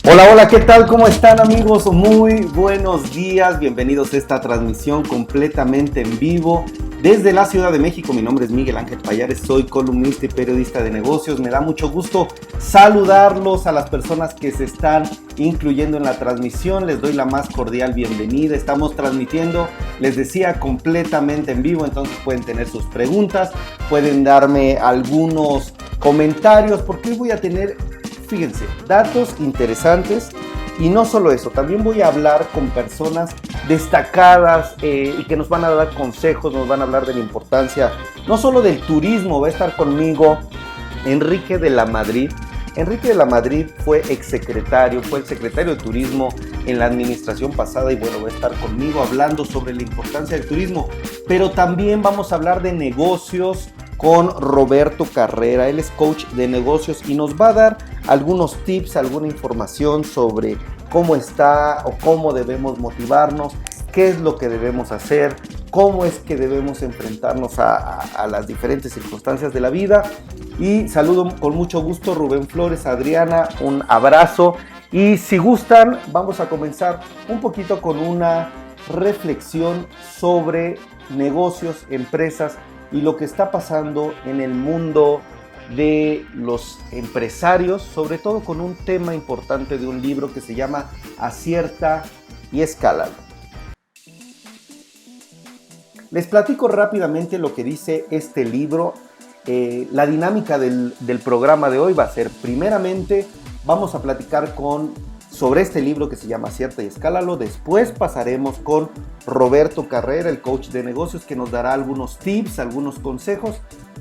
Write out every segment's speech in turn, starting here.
Hola, hola, ¿qué tal? ¿Cómo están, amigos? Muy buenos días, bienvenidos a esta transmisión completamente en vivo desde la Ciudad de México. Mi nombre es Miguel Ángel Payares, soy columnista y periodista de negocios. Me da mucho gusto saludarlos a las personas que se están incluyendo en la transmisión. Les doy la más cordial bienvenida. Estamos transmitiendo, les decía, completamente en vivo, entonces pueden tener sus preguntas, pueden darme algunos comentarios, porque hoy voy a tener, fíjense, datos interesantes. Y no solo eso, también voy a hablar con personas destacadas y que nos van a dar consejos, nos van a hablar de la importancia, no solo del turismo. Va a estar conmigo Enrique de la Madrid. Enrique de la Madrid fue exsecretario, fue el secretario de Turismo en la administración pasada y bueno, va a estar conmigo hablando sobre la importancia del turismo. Pero también vamos a hablar de negocios con Roberto Carrera. Él es coach de negocios y nos va a dar algunos tips, alguna información sobre cómo está o cómo debemos motivarnos, qué es lo que debemos hacer, cómo es que debemos enfrentarnos a las diferentes circunstancias de la vida. Y saludo con mucho gusto Rubén Flores, Adriana, un abrazo. Y si gustan, vamos a comenzar un poquito con una reflexión sobre negocios, empresas y lo que está pasando en el mundo de los empresarios, sobre todo con un tema importante de un libro que se llama Acierta y Escálalo. Les platico rápidamente lo que dice este libro. La dinámica del programa de hoy va a ser, primeramente, vamos a platicar sobre este libro que se llama Acierta y Escálalo. Después pasaremos con Roberto Carrera, el coach de negocios, que nos dará algunos tips, algunos consejos.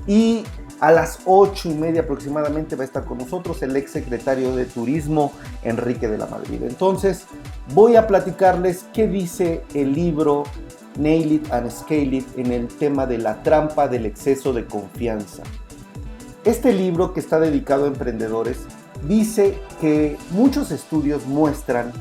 Y a las 8:30 aproximadamente va a estar con nosotros el exsecretario de Turismo, Enrique de la Madrid. Entonces, voy a platicarles qué dice el libro Nail It and Scale It en el tema de la trampa del exceso de confianza. Este libro, que está dedicado a emprendedores, dice que muchos estudios muestran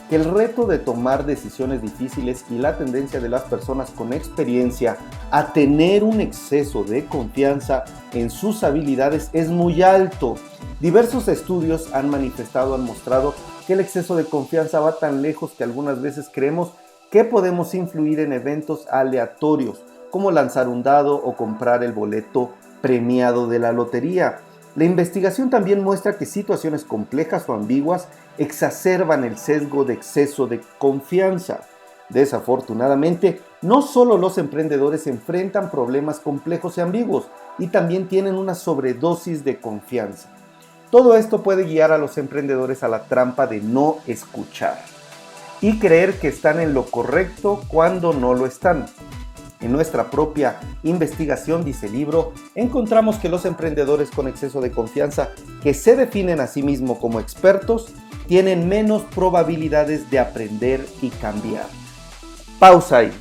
que el reto de tomar decisiones difíciles y la tendencia de las personas con experiencia a tener un exceso de confianza en sus habilidades es muy alto. Diversos estudios han mostrado que el exceso de confianza va tan lejos que algunas veces creemos que podemos influir en eventos aleatorios, como lanzar un dado o comprar el boleto premiado de la lotería. La investigación también muestra que situaciones complejas o ambiguas exacerban el sesgo de exceso de confianza. Desafortunadamente, no solo los emprendedores enfrentan problemas complejos y ambiguos, y también tienen una sobredosis de confianza. Todo esto puede guiar a los emprendedores a la trampa de no escuchar y creer que están en lo correcto cuando no lo están. En nuestra propia investigación, dice el libro, encontramos que los emprendedores con exceso de confianza, que se definen a sí mismos como expertos, tienen menos probabilidades de aprender y cambiar. Pausa ahí.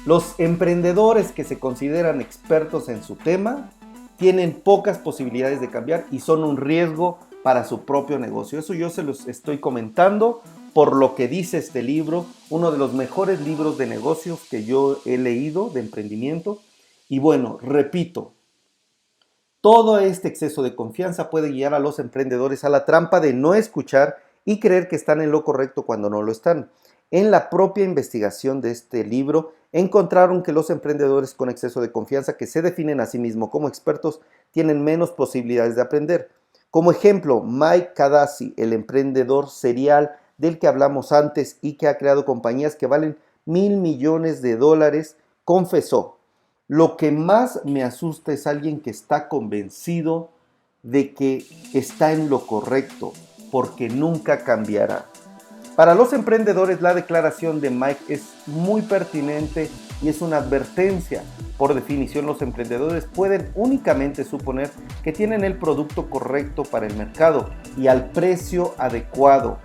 Los emprendedores que se consideran expertos en su tema tienen pocas posibilidades de cambiar y son un riesgo para su propio negocio. Eso yo se los estoy comentando por lo que dice este libro, uno de los mejores libros de negocios que yo he leído de emprendimiento. Y bueno, repito, todo este exceso de confianza puede guiar a los emprendedores a la trampa de no escuchar y creer que están en lo correcto cuando no lo están. En la propia investigación de este libro, encontraron que los emprendedores con exceso de confianza, que se definen a sí mismos como expertos, tienen menos posibilidades de aprender. Como ejemplo, Mike Cadassi, el emprendedor serial del que hablamos antes y que ha creado compañías que valen $1,000 millones, confesó: lo que más me asusta es alguien que está convencido de que está en lo correcto, porque nunca cambiará. Para los emprendedores, la declaración de Mike es muy pertinente y es una advertencia. Por definición, los emprendedores pueden únicamente suponer que tienen el producto correcto para el mercado y al precio adecuado.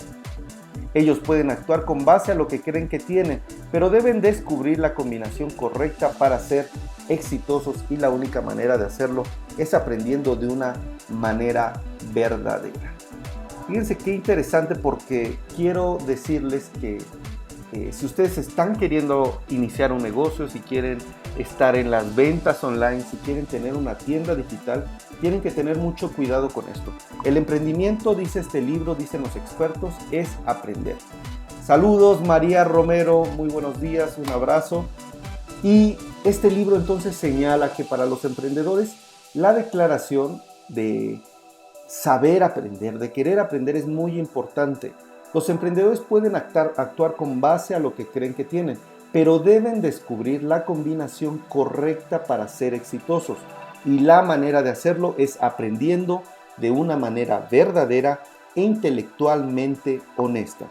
Ellos pueden actuar con base a lo que creen que tienen, pero deben descubrir la combinación correcta para ser exitosos, y la única manera de hacerlo es aprendiendo de una manera verdadera. Fíjense qué interesante, porque quiero decirles que si ustedes están queriendo iniciar un negocio, si quieren estar en las ventas online, si quieren tener una tienda digital, tienen que tener mucho cuidado con esto. El emprendimiento, dice este libro, dicen los expertos, es aprender. Saludos María Romero, muy buenos días, un abrazo. Y este libro entonces señala que para los emprendedores la declaración de saber aprender, de querer aprender es muy importante. Los emprendedores pueden actuar con base a lo que creen que tienen, pero deben descubrir la combinación correcta para ser exitosos. Y la manera de hacerlo es aprendiendo de una manera verdadera e intelectualmente honesta.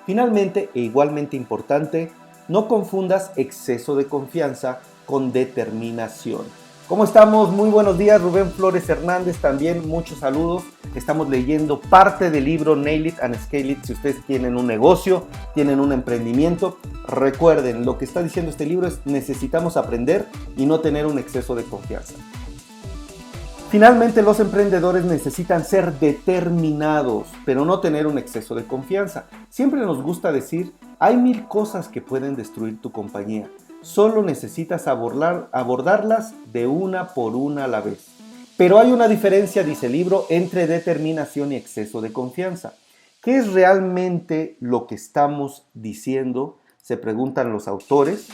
Finalmente, e igualmente importante, no confundas exceso de confianza con determinación. ¿Cómo estamos? Muy buenos días, Rubén Flores Hernández, también muchos saludos. Estamos leyendo parte del libro Nail It and Scale It. Si ustedes tienen un negocio, tienen un emprendimiento, recuerden, lo que está diciendo este libro es necesitamos aprender y no tener un exceso de confianza. Finalmente, los emprendedores necesitan ser determinados, pero no tener un exceso de confianza. Siempre nos gusta decir, hay 1000 cosas que pueden destruir tu compañía. Solo necesitas abordarlas de una por una a la vez. Pero hay una diferencia, dice el libro, entre determinación y exceso de confianza. ¿Qué es realmente lo que estamos diciendo? Se preguntan los autores.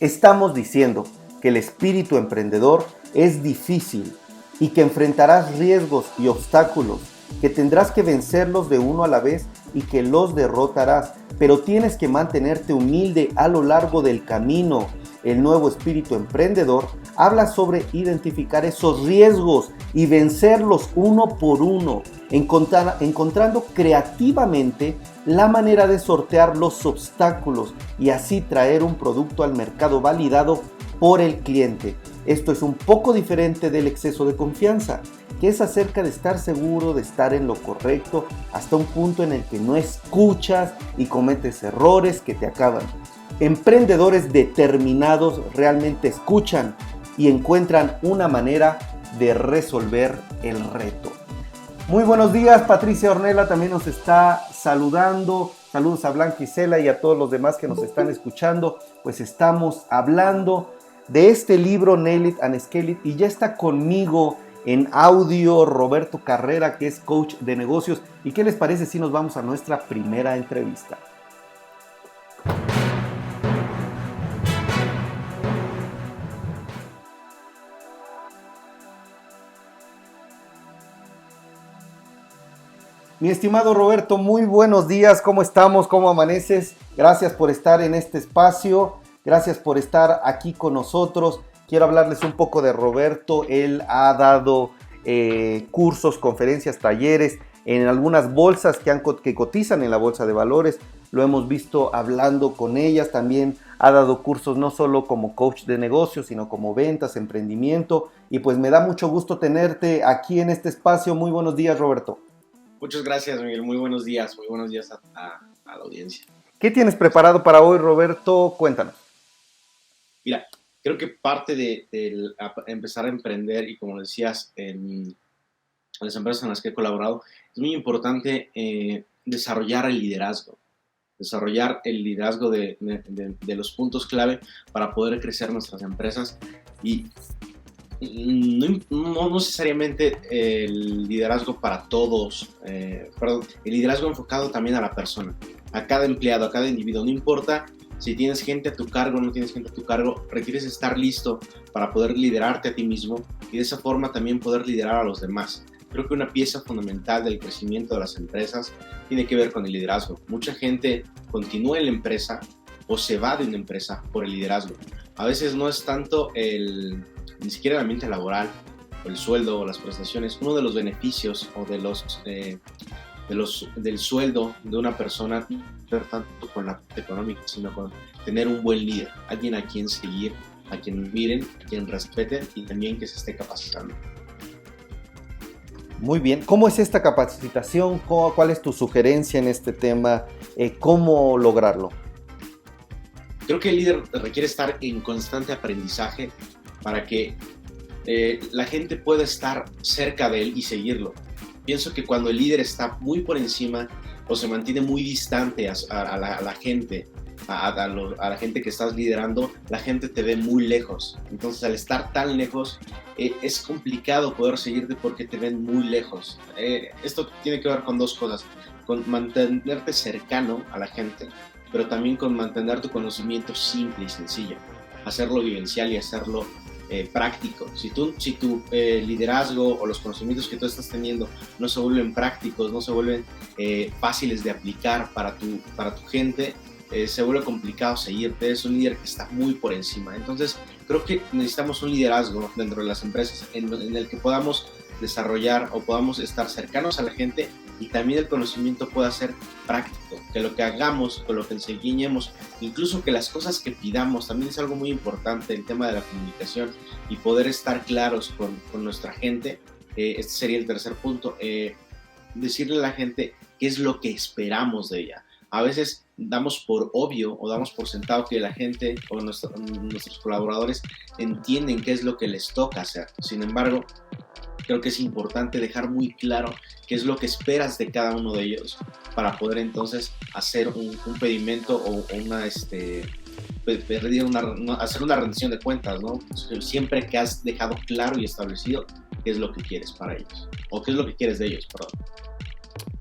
Estamos diciendo que el espíritu emprendedor es difícil y que enfrentarás riesgos y obstáculos, que tendrás que vencerlos de uno a la vez y que los derrotarás, pero tienes que mantenerte humilde a lo largo del camino. El nuevo espíritu emprendedor habla sobre identificar esos riesgos y vencerlos uno por uno, encontrando creativamente la manera de sortear los obstáculos y así traer un producto al mercado validado por el cliente. Esto es un poco diferente del exceso de confianza, que es acerca de estar seguro de estar en lo correcto hasta un punto en el que no escuchas y cometes errores que te acaban. Emprendedores determinados realmente escuchan y encuentran una manera de resolver el reto. Muy buenos días, Patricia Ornella también nos está saludando. Saludos a Blanca Isela y a todos los demás que nos están escuchando. Pues estamos hablando de este libro Nail It and Scale It y ya está conmigo en audio Roberto Carrera, que es coach de negocios. ¿Y qué les parece si nos vamos a nuestra primera entrevista? Mi estimado Roberto, muy buenos días, ¿cómo estamos? ¿Cómo amaneces? Gracias por estar en este espacio, gracias por estar aquí con nosotros. Quiero hablarles un poco de Roberto. Él ha dado cursos, conferencias, talleres en algunas bolsas que cotizan en la bolsa de valores. Lo hemos visto hablando con ellas. También ha dado cursos no solo como coach de negocios, sino como ventas, emprendimiento. Y pues me da mucho gusto tenerte aquí en este espacio. Muy buenos días, Roberto. Muchas gracias, Miguel. Muy buenos días a la audiencia. ¿Qué tienes preparado para hoy, Roberto? Cuéntanos. Mira, creo que parte de empezar a emprender y como decías, en las empresas en las que he colaborado, es muy importante desarrollar el liderazgo. Desarrollar el liderazgo de los puntos clave para poder crecer nuestras empresas y no necesariamente el liderazgo para todos, el liderazgo enfocado también a la persona, a cada empleado, a cada individuo. No importa si tienes gente a tu cargo o no tienes gente a tu cargo, requieres estar listo para poder liderarte a ti mismo y de esa forma también poder liderar a los demás. Creo que una pieza fundamental del crecimiento de las empresas tiene que ver con el liderazgo. Mucha gente continúa en la empresa o se va de una empresa por el liderazgo. A veces no es tanto ni siquiera el ambiente laboral, o el sueldo o las prestaciones. Uno de los beneficios o del sueldo de una persona no ver tanto con la parte económica, sino con tener un buen líder, alguien a quien seguir, a quien miren, a quien respeten y también que se esté capacitando. Muy bien. ¿Cómo es esta capacitación? ¿Cuál es tu sugerencia en este tema? ¿Cómo lograrlo? Creo que el líder requiere estar en constante aprendizaje para que la gente pueda estar cerca de él y seguirlo. Pienso que cuando el líder está muy por encima o se mantiene muy distante a la gente a la gente que estás liderando, la gente te ve muy lejos. Entonces, al estar tan lejos, es complicado poder seguirte porque te ven muy lejos. Esto tiene que ver con dos cosas: con mantenerte cercano a la gente, pero también con mantener tu conocimiento simple y sencillo, hacerlo vivencial y hacerlo práctico. Si tu liderazgo o los conocimientos que tú estás teniendo no se vuelven prácticos, no se vuelven fáciles de aplicar para tu gente, se vuelve complicado seguirte. Es un líder que está muy por encima. Entonces, creo que necesitamos un liderazgo dentro de las empresas en el que podamos desarrollar o podamos estar cercanos a la gente y también el conocimiento pueda ser práctico, que lo que hagamos, con lo que enseñemos, incluso que las cosas que pidamos, también es algo muy importante, el tema de la comunicación y poder estar claros con nuestra gente. Este sería el tercer punto, decirle a la gente qué es lo que esperamos de ella. A veces damos por obvio o damos por sentado que la gente o nuestros colaboradores entienden qué es lo que les toca hacer. Sin embargo, creo que es importante dejar muy claro qué es lo que esperas de cada uno de ellos para poder entonces hacer un pedimento o hacer una rendición de cuentas, ¿no? Siempre que has dejado claro y establecido qué es lo que quieres para ellos, o qué es lo que quieres de ellos, perdón.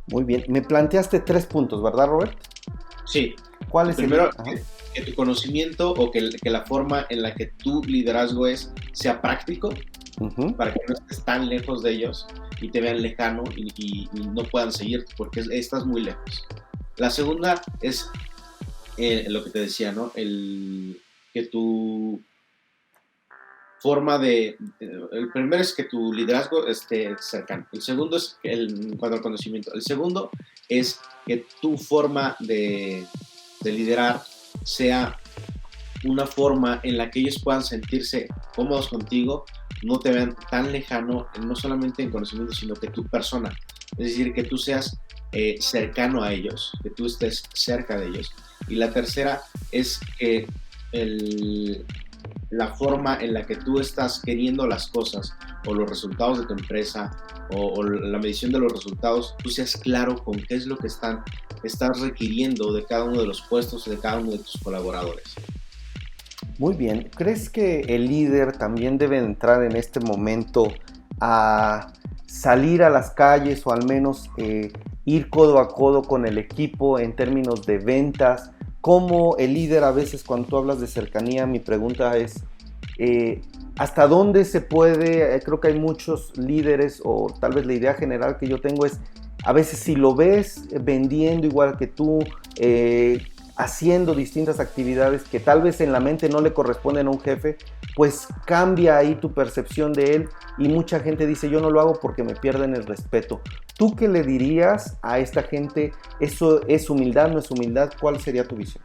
Muy bien, me planteaste 3 puntos, ¿verdad, Robert? Sí. ¿Cuál es primero, que tu conocimiento o que la forma en la que tu liderazgo sea práctico, para que no estés tan lejos de ellos y te vean lejano y no puedan seguirte porque estás muy lejos. La segunda es lo que te decía, ¿no? Que tu forma el primero es que tu liderazgo esté cercano. El segundo es en cuanto al conocimiento. El segundo es que tu forma de liderar sea una forma en la que ellos puedan sentirse cómodos contigo, no te vean tan lejano, no solamente en conocimiento, sino que tu persona. Es decir, que tú seas cercano a ellos, que tú estés cerca de ellos. Y la tercera es que la forma en la que tú estás queriendo las cosas o los resultados de tu empresa o la medición de los resultados, tú seas claro con qué es lo que estás requiriendo de cada uno de los puestos y de cada uno de tus colaboradores. Muy bien. ¿Crees que el líder también debe entrar en este momento a salir a las calles o al menos ir codo a codo con el equipo en términos de ventas? ¿Cómo el líder a veces cuando tú hablas de cercanía, mi pregunta es ¿hasta dónde se puede? Creo que hay muchos líderes o tal vez la idea general que yo tengo es a veces si lo ves vendiendo igual que tú, haciendo distintas actividades que tal vez en la mente no le corresponden a un jefe, pues cambia ahí tu percepción de él y mucha gente dice yo no lo hago porque me pierden el respeto. ¿Tú qué le dirías a esta gente? ¿Eso es humildad, no es humildad? ¿Cuál sería tu visión?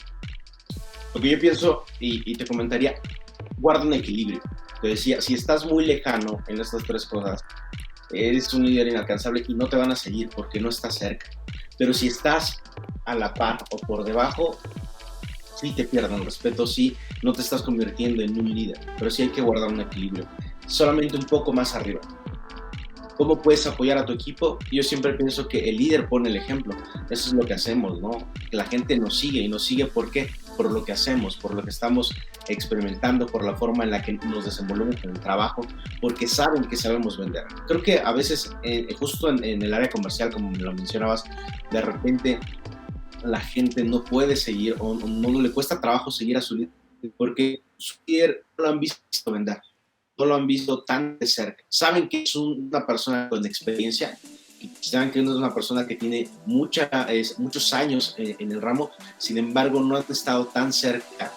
Lo que yo pienso y te comentaría, guarda un equilibrio. Te decía, si estás muy lejano en estas 3 cosas, eres un líder inalcanzable y no te van a seguir porque no estás cerca. Pero si estás a la par o por debajo, sí te pierden el respeto, sí no te estás convirtiendo en un líder, pero sí hay que guardar un equilibrio, solamente un poco más arriba. ¿Cómo puedes apoyar a tu equipo? Yo siempre pienso que el líder pone el ejemplo, eso es lo que hacemos, ¿no? Que la gente nos sigue, y nos sigue ¿por qué? Por lo que hacemos, por lo que estamos experimentando, por la forma en la que nos desenvolvemos en el trabajo, porque saben que sabemos vender. Creo que a veces, justo en el área comercial, como me lo mencionabas, de repente la gente no puede seguir o no le cuesta trabajo seguir a su líder porque su líder no lo han visto vender, no lo han visto tan de cerca. Saben que es una persona con experiencia, saben que es una persona que tiene muchos años en el ramo, sin embargo no han estado tan cerca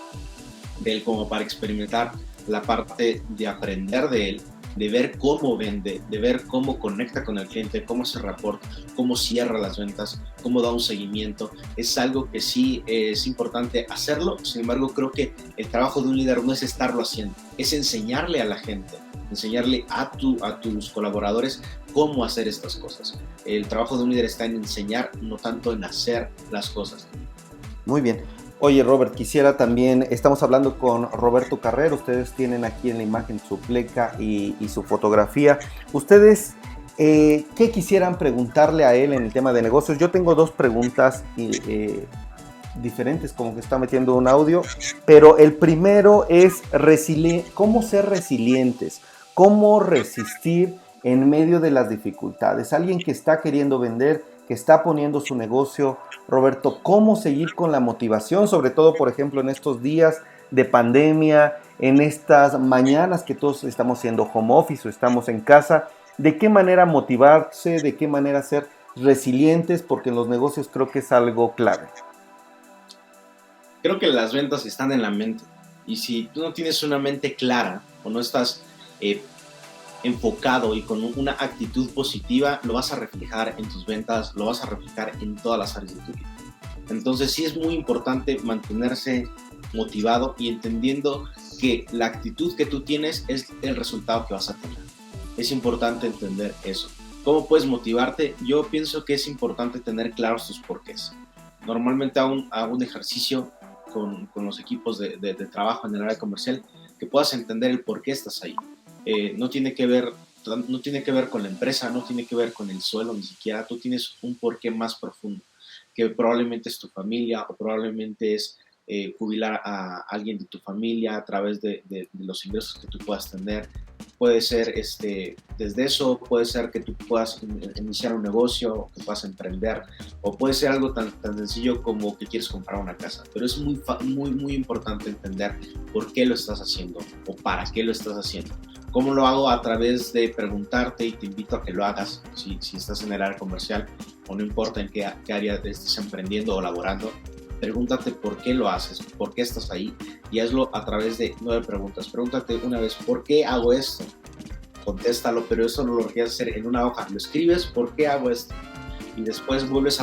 de él como para experimentar la parte de aprender de él, de ver cómo vende, de ver cómo conecta con el cliente, cómo hace rapport, cómo cierra las ventas, cómo da un seguimiento. Es algo que sí es importante hacerlo, sin embargo creo que el trabajo de un líder no es estarlo haciendo, es enseñarle a la gente, enseñarle a tus colaboradores cómo hacer estas cosas. El trabajo de un líder está en enseñar, no tanto en hacer las cosas. Muy bien. Oye, Robert, quisiera también, estamos hablando con Roberto Carrero, ustedes tienen aquí en la imagen su pleca y su fotografía. Ustedes, ¿qué quisieran preguntarle a él en el tema de negocios? Yo tengo 2 preguntas diferentes, como que está metiendo un audio, pero el primero es cómo ser resilientes, cómo resistir en medio de las dificultades. Alguien que está queriendo vender, que está poniendo su negocio, Roberto, cómo seguir con la motivación, sobre todo, por ejemplo, en estos días de pandemia, en estas mañanas que todos estamos haciendo home office o estamos en casa, de qué manera motivarse, de qué manera ser resilientes, porque en los negocios creo que es algo clave. Creo que las ventas están en la mente, y si tú no tienes una mente clara o no estás enfocado y con una actitud positiva, lo vas a reflejar en tus ventas, lo vas a reflejar en todas las áreas de tu vida. Entonces sí es muy importante mantenerse motivado y entendiendo que la actitud que tú tienes es el resultado que vas a tener. Es importante entender eso. ¿Cómo puedes motivarte? Yo pienso que es importante tener claros tus porqués. Normalmente hago un ejercicio con los equipos de trabajo en el área comercial, que puedas entender el por qué estás ahí. No tiene que ver con la empresa, no tiene que ver con el suelo ni siquiera. Tú tienes un porqué más profundo, que probablemente es tu familia, o probablemente es jubilar a alguien de tu familia a través de los ingresos que tú puedas tener. Puede ser desde eso, puede ser que tú puedas iniciar un negocio, que puedas emprender, o puede ser algo tan sencillo como que quieres comprar una casa. Pero es muy importante entender por qué lo estás haciendo o para qué lo estás haciendo. ¿Cómo lo hago? A través de preguntarte, y te invito a que lo hagas si estás en el área comercial, o no importa en qué área estés emprendiendo o laborando. Pregúntate por qué lo haces, por qué estás ahí, y hazlo a través de 9 preguntas. Pregúntate una vez, ¿por qué hago esto? Contéstalo, pero eso no lo quieres hacer en una hoja. Lo escribes, ¿por qué hago esto? Y después vuelves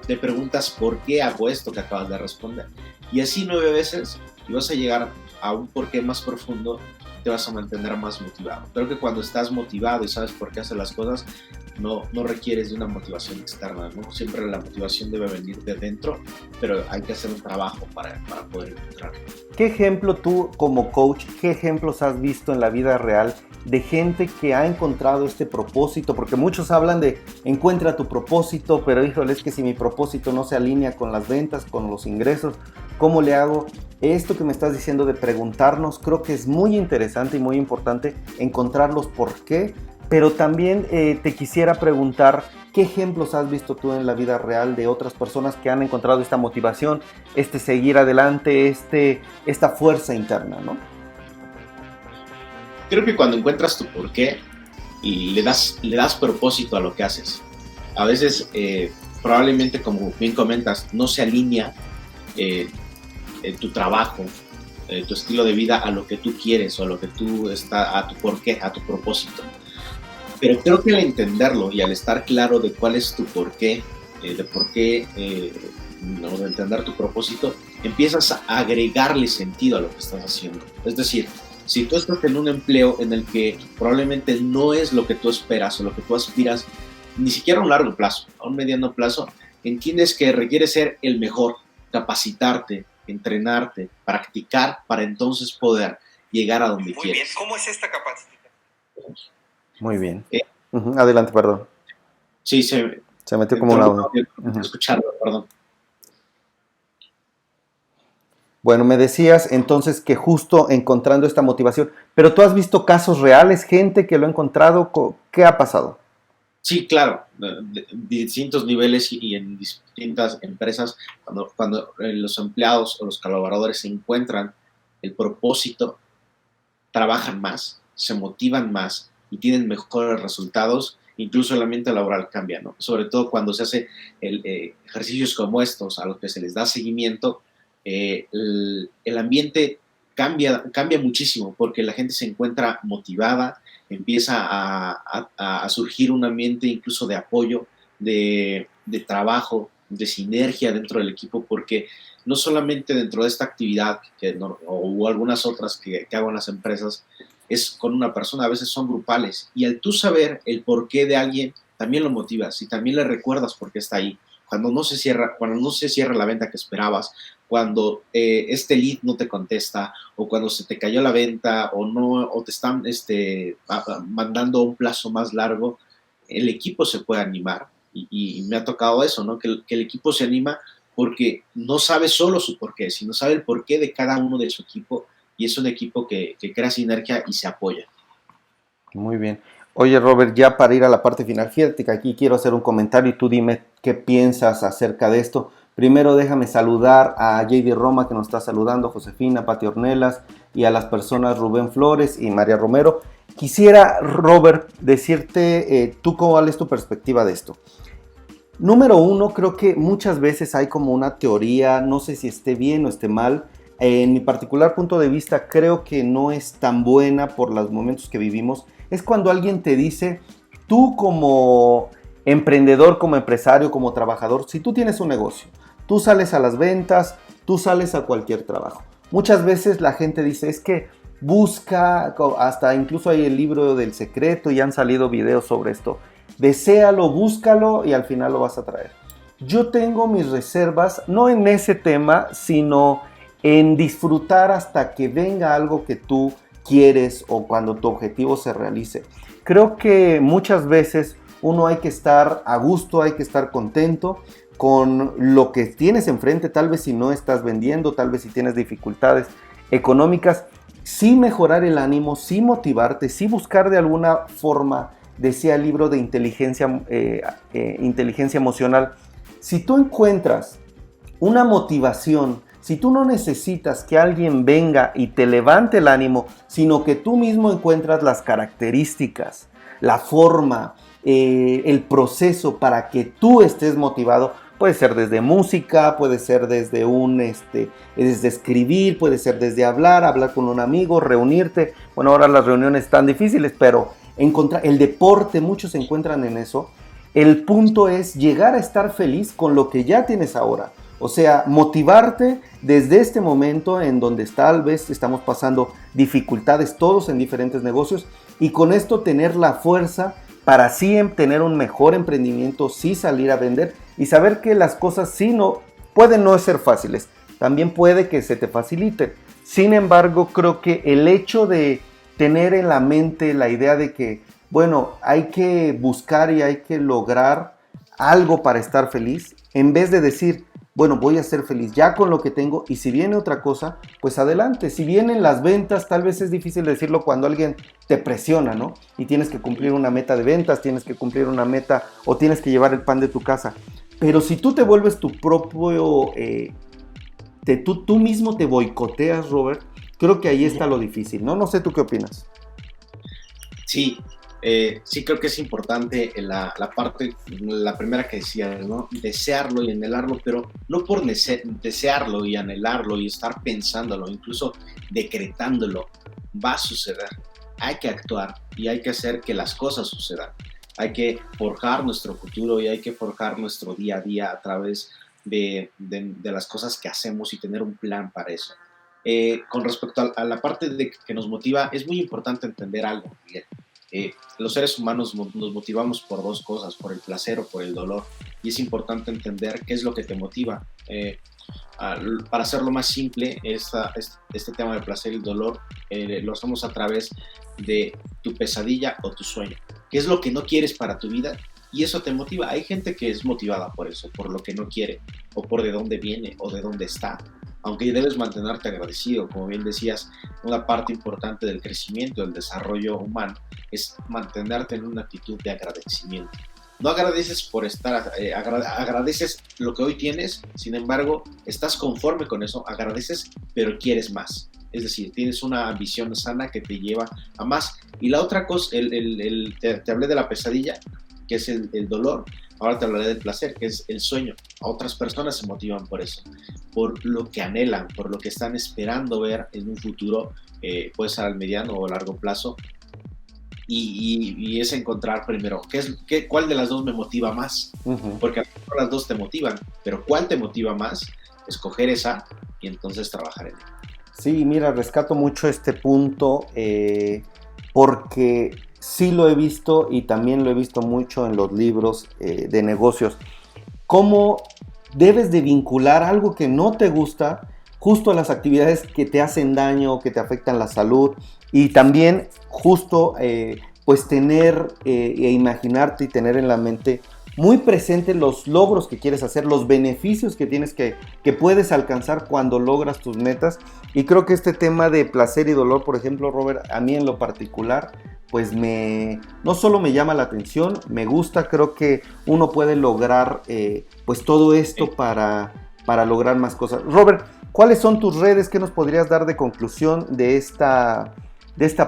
te preguntas, ¿por qué hago esto que acabas de responder? Y así 9 veces, y vas a llegar a un por qué más profundo, te vas a mantener más motivado. Creo que cuando estás motivado y sabes por qué hacer las cosas, no requieres de una motivación externa, ¿no? Siempre la motivación debe venir de dentro, pero hay que hacer un trabajo para poder encontrarlo. ¿Qué ejemplo tú como coach, qué ejemplos has visto en la vida real de gente que ha encontrado este propósito? Porque muchos hablan de encuentra tu propósito, pero híjole, es que si mi propósito no se alinea con las ventas, con los ingresos, ¿cómo le hago? Esto que me estás diciendo de preguntarnos, creo que es muy interesante y muy importante encontrar los por qué, pero también te quisiera preguntar, ¿qué ejemplos has visto tú en la vida real de otras personas que han encontrado esta motivación, seguir adelante, esta fuerza interna, ¿no? Creo que cuando encuentras tu porqué y le das propósito a lo que haces, a veces probablemente, como bien comentas, no se alinea tu trabajo, tu estilo de vida a lo que tú quieres, o a lo que a tu porqué, a tu propósito. Pero creo que al entenderlo y al estar claro de cuál es tu porqué, de entender tu propósito, empiezas a agregarle sentido a lo que estás haciendo. Es decir, si tú estás en un empleo en el que probablemente no es lo que tú esperas o lo que tú aspiras, ni siquiera a un largo plazo, a un mediano plazo, entiendes que requiere ser el mejor, capacitarte, entrenarte, practicar, para entonces poder llegar a donde quieres. Muy bien, ¿cómo es esta capacitación? Muy bien. Adelante, perdón. Sí, se metió como un audio. Escucharlo, perdón. Bueno, me decías entonces que justo encontrando esta motivación, pero tú has visto casos reales, gente que lo ha encontrado, ¿qué ha pasado? Sí, claro, de distintos niveles y en distintas empresas, cuando los empleados o los colaboradores se encuentran el propósito, trabajan más, se motivan más y tienen mejores resultados. Incluso el ambiente laboral cambia, ¿no? Sobre todo cuando se hace ejercicios como estos, a los que se les da seguimiento, el ambiente cambia muchísimo, porque la gente se encuentra motivada, empieza a surgir un ambiente incluso de apoyo, de trabajo, de sinergia dentro del equipo, porque no solamente dentro de esta actividad o algunas otras que hago en las empresas, es con una persona, a veces son grupales, y al tú saber el porqué de alguien, también lo motivas y también le recuerdas por qué está ahí. Cuando no se cierra la venta que esperabas, cuando este lead no te contesta, o cuando se te cayó la venta, o te están mandando un plazo más largo, el equipo se puede animar, y me ha tocado eso, ¿no? Que el equipo se anima porque no sabe solo su porqué, sino sabe el porqué de cada uno de su equipo, y es un equipo que crea sinergia y se apoya. Muy bien. Oye, Robert, ya para ir a la parte final, fíjate que aquí quiero hacer un comentario y tú dime qué piensas acerca de esto. Primero déjame saludar a JD Roma, que nos está saludando, Josefina, Pati Ornelas, y a las personas Rubén Flores y María Romero. Quisiera, Robert, decirte, tú cuál es tu perspectiva de esto. Número uno, creo que muchas veces hay como una teoría, no sé si esté bien o esté mal. En mi particular punto de vista, creo que no es tan buena por los momentos que vivimos. Es cuando alguien te dice, tú como emprendedor, como empresario, como trabajador, si tú tienes un negocio, tú sales a las ventas, tú sales a cualquier trabajo. Muchas veces la gente dice, es que busca, hasta incluso hay el libro del secreto y han salido videos sobre esto. Deséalo, búscalo y al final lo vas a traer. Yo tengo mis reservas, no en ese tema, sino en disfrutar hasta que venga algo que tú quieres o cuando tu objetivo se realice. Creo que muchas veces uno hay que estar a gusto, hay que estar contento con lo que tienes enfrente, tal vez si no estás vendiendo, tal vez si tienes dificultades económicas, sí mejorar el ánimo, sí motivarte, sí buscar de alguna forma, decía el libro de inteligencia emocional, si tú encuentras una motivación, si tú no necesitas que alguien venga y te levante el ánimo, sino que tú mismo encuentras las características, la forma, el proceso para que tú estés motivado, puede ser desde música, puede ser desde desde escribir, puede ser desde hablar con un amigo, reunirte. Bueno, ahora las reuniones están difíciles, pero encontrar el deporte, muchos se encuentran en eso. El punto es llegar a estar feliz con lo que ya tienes ahora. O sea, motivarte desde este momento en donde tal vez estamos pasando dificultades todos en diferentes negocios y con esto tener la fuerza para sí tener un mejor emprendimiento, sí salir a vender y saber que las cosas sí pueden no ser fáciles, también puede que se te faciliten. Sin embargo, creo que el hecho de tener en la mente la idea de que, bueno, hay que buscar y hay que lograr algo para estar feliz, en vez de decir, bueno, voy a ser feliz ya con lo que tengo y si viene otra cosa, pues adelante. Si vienen las ventas, tal vez es difícil decirlo cuando alguien te presiona, ¿no? Y tienes que cumplir una meta de ventas, tienes que cumplir una meta o tienes que llevar el pan de tu casa. Pero si tú te vuelves tu propio, tú mismo te boicoteas, Robert, creo que ahí está lo difícil, ¿no? No sé, ¿tú qué opinas? Sí, sí creo que es importante la parte, la primera que decías, ¿no? Desearlo y anhelarlo, pero no por desearlo y anhelarlo y estar pensándolo, incluso decretándolo, va a suceder. Hay que actuar y hay que hacer que las cosas sucedan. Hay que forjar nuestro futuro y hay que forjar nuestro día a día a través de las cosas que hacemos y tener un plan para eso. Con respecto a la parte de que nos motiva, es muy importante entender algo, Miguel. Los seres humanos nos motivamos por dos cosas, por el placer o por el dolor, y es importante entender qué es lo que te motiva. Para hacerlo más simple, este tema del placer y el dolor lo hacemos a través de tu pesadilla o tu sueño. ¿Qué es lo que no quieres para tu vida? Y eso te motiva. Hay gente que es motivada por eso, por lo que no quiere, o por de dónde viene, o de dónde está. Aunque debes mantenerte agradecido, como bien decías, una parte importante del crecimiento, del desarrollo humano, es mantenerte en una actitud de agradecimiento. No agradeces por estar, agradeces lo que hoy tienes, sin embargo, estás conforme con eso, agradeces, pero quieres más. Es decir, tienes una visión sana que te lleva a más. Y la otra cosa, te hablé de la pesadilla, que es el dolor. Ahora te hablaré del placer, que es el sueño. A otras personas se motivan por eso, por lo que anhelan, por lo que están esperando ver en un futuro, puede ser al mediano o largo plazo. Y es encontrar primero cuál de las dos me motiva más. Uh-huh. Porque a lo mejor las dos te motivan, pero ¿cuál te motiva más? Escoger esa y entonces trabajar en ella. Sí, mira, rescato mucho este punto porque sí lo he visto y también lo he visto mucho en los libros de negocios. Cómo debes de vincular algo que no te gusta justo a las actividades que te hacen daño, que te afectan la salud y también justo pues tener e imaginarte y tener en la mente muy presente los logros que quieres hacer, los beneficios que tienes que puedes alcanzar cuando logras tus metas. Y creo que este tema de placer y dolor, por ejemplo, Robert, a mí en lo particular, pues no solo me llama la atención, me gusta, creo que uno puede lograr pues todo esto para lograr más cosas. Robert, ¿cuáles son tus redes? ¿Qué nos podrías dar de conclusión de esta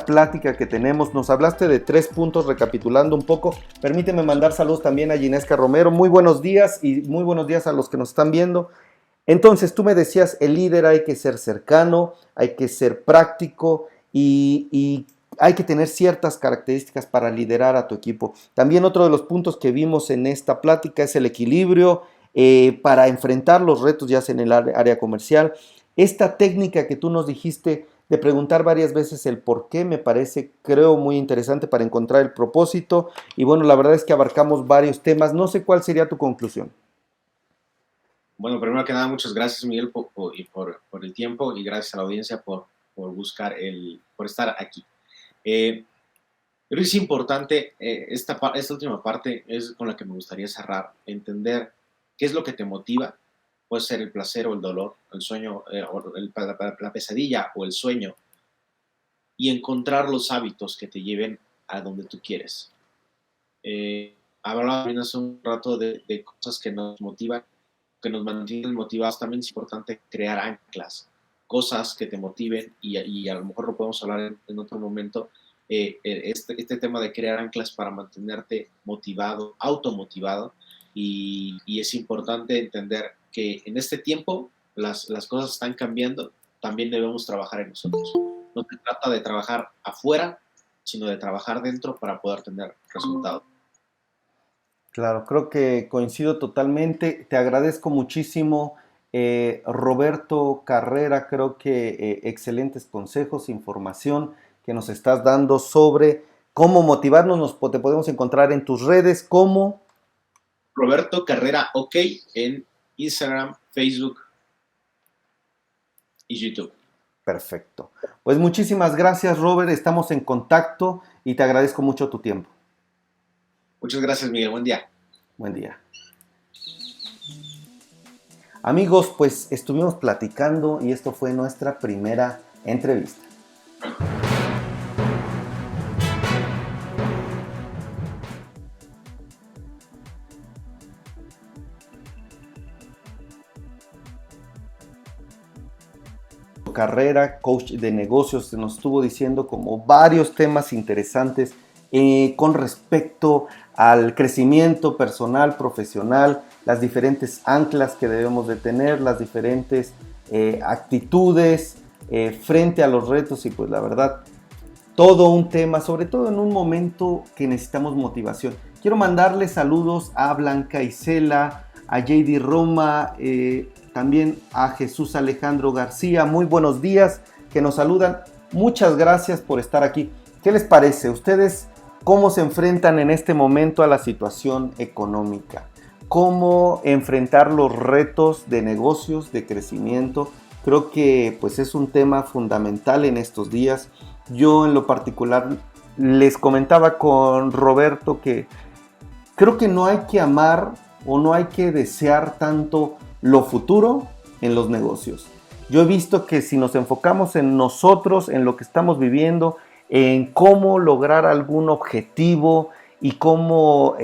plática que tenemos? Nos hablaste de 3 puntos, recapitulando un poco. Permíteme mandar saludos también a Ginesca Romero. Muy buenos días y muy buenos días a los que nos están viendo. Entonces, tú me decías, el líder hay que ser cercano, hay que ser práctico y hay que tener ciertas características para liderar a tu equipo. También otro de los puntos que vimos en esta plática es el equilibrio para enfrentar los retos, ya sea en el área comercial. Esta técnica que tú nos dijiste de preguntar varias veces el por qué me parece, creo, muy interesante para encontrar el propósito. Y bueno, la verdad es que abarcamos varios temas. No sé cuál sería tu conclusión. Bueno, primero que nada, muchas gracias, Miguel, por el tiempo, y gracias a la audiencia por estar aquí. Creo que es importante, esta última parte es con la que me gustaría cerrar, entender qué es lo que te motiva. Puede ser el placer o el dolor, el sueño, la pesadilla o el sueño, y encontrar los hábitos que te lleven a donde tú quieres. Hablaba hace un rato de cosas que nos motivan, que nos mantienen motivados. También es importante crear anclas, cosas que te motiven, y a lo mejor lo podemos hablar en otro momento. Este tema de crear anclas para mantenerte motivado, automotivado, y es importante entender que en este tiempo las cosas están cambiando. También debemos trabajar en nosotros. No se trata de trabajar afuera, sino de trabajar dentro para poder tener resultados. Claro, creo que coincido totalmente. Te agradezco muchísimo, Roberto Carrera. Creo que excelentes consejos, información que nos estás dando sobre cómo motivarnos. Te podemos encontrar en tus redes como Roberto Carrera OK en Instagram, Facebook y YouTube. Perfecto. Pues muchísimas gracias, Robert. Estamos en contacto y te agradezco mucho tu tiempo. Muchas gracias, Miguel. Buen día. Buen día. Amigos, pues estuvimos platicando y esto fue nuestra primera entrevista. Carrera, coach de negocios, nos estuvo diciendo como varios temas interesantes con respecto al crecimiento personal, profesional, las diferentes anclas que debemos de tener, las diferentes actitudes frente a los retos, y pues la verdad, todo un tema, sobre todo en un momento que necesitamos motivación. Quiero mandarle saludos a Blanca Isela, a JD Roma, también a Jesús Alejandro García. Muy buenos días, que nos saludan. Muchas gracias por estar aquí. ¿Qué les parece? ¿Ustedes cómo se enfrentan en este momento a la situación económica? ¿Cómo enfrentar los retos de negocios, de crecimiento? Creo que pues es un tema fundamental en estos días. Yo en lo particular les comentaba con Roberto que creo que no hay que amar o no hay que desear tanto lo futuro en los negocios. Yo he visto que si nos enfocamos en nosotros, en lo que estamos viviendo, en cómo lograr algún objetivo y cómo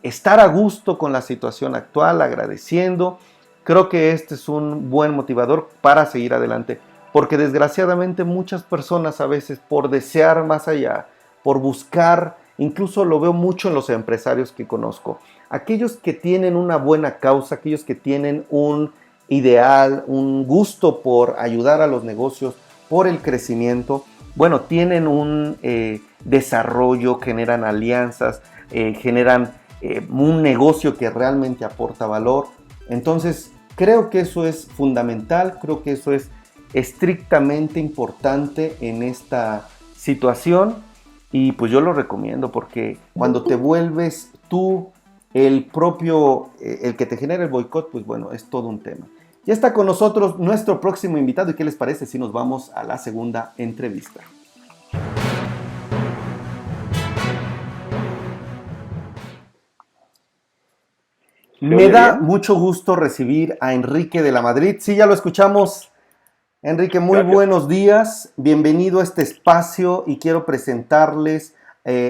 estar a gusto con la situación actual, agradeciendo, creo que este es un buen motivador para seguir adelante. Porque desgraciadamente muchas personas a veces por desear más allá, por buscar, incluso lo veo mucho en los empresarios que conozco, aquellos que tienen una buena causa, aquellos que tienen un ideal, un gusto por ayudar a los negocios, por el crecimiento, bueno, tienen un desarrollo, generan alianzas, generan un negocio que realmente aporta valor. Entonces, creo que eso es fundamental, creo que eso es estrictamente importante en esta situación, y pues yo lo recomiendo porque cuando te vuelves tú el que te genera el boicot, pues bueno, es todo un tema. Ya está con nosotros nuestro próximo invitado, y ¿qué les parece si nos vamos a la segunda entrevista? Me da mucho gusto recibir a Enrique de la Madrid. Sí, ya lo escuchamos. Enrique, muy Gracias. buenos días. Bienvenido a este espacio y quiero presentarles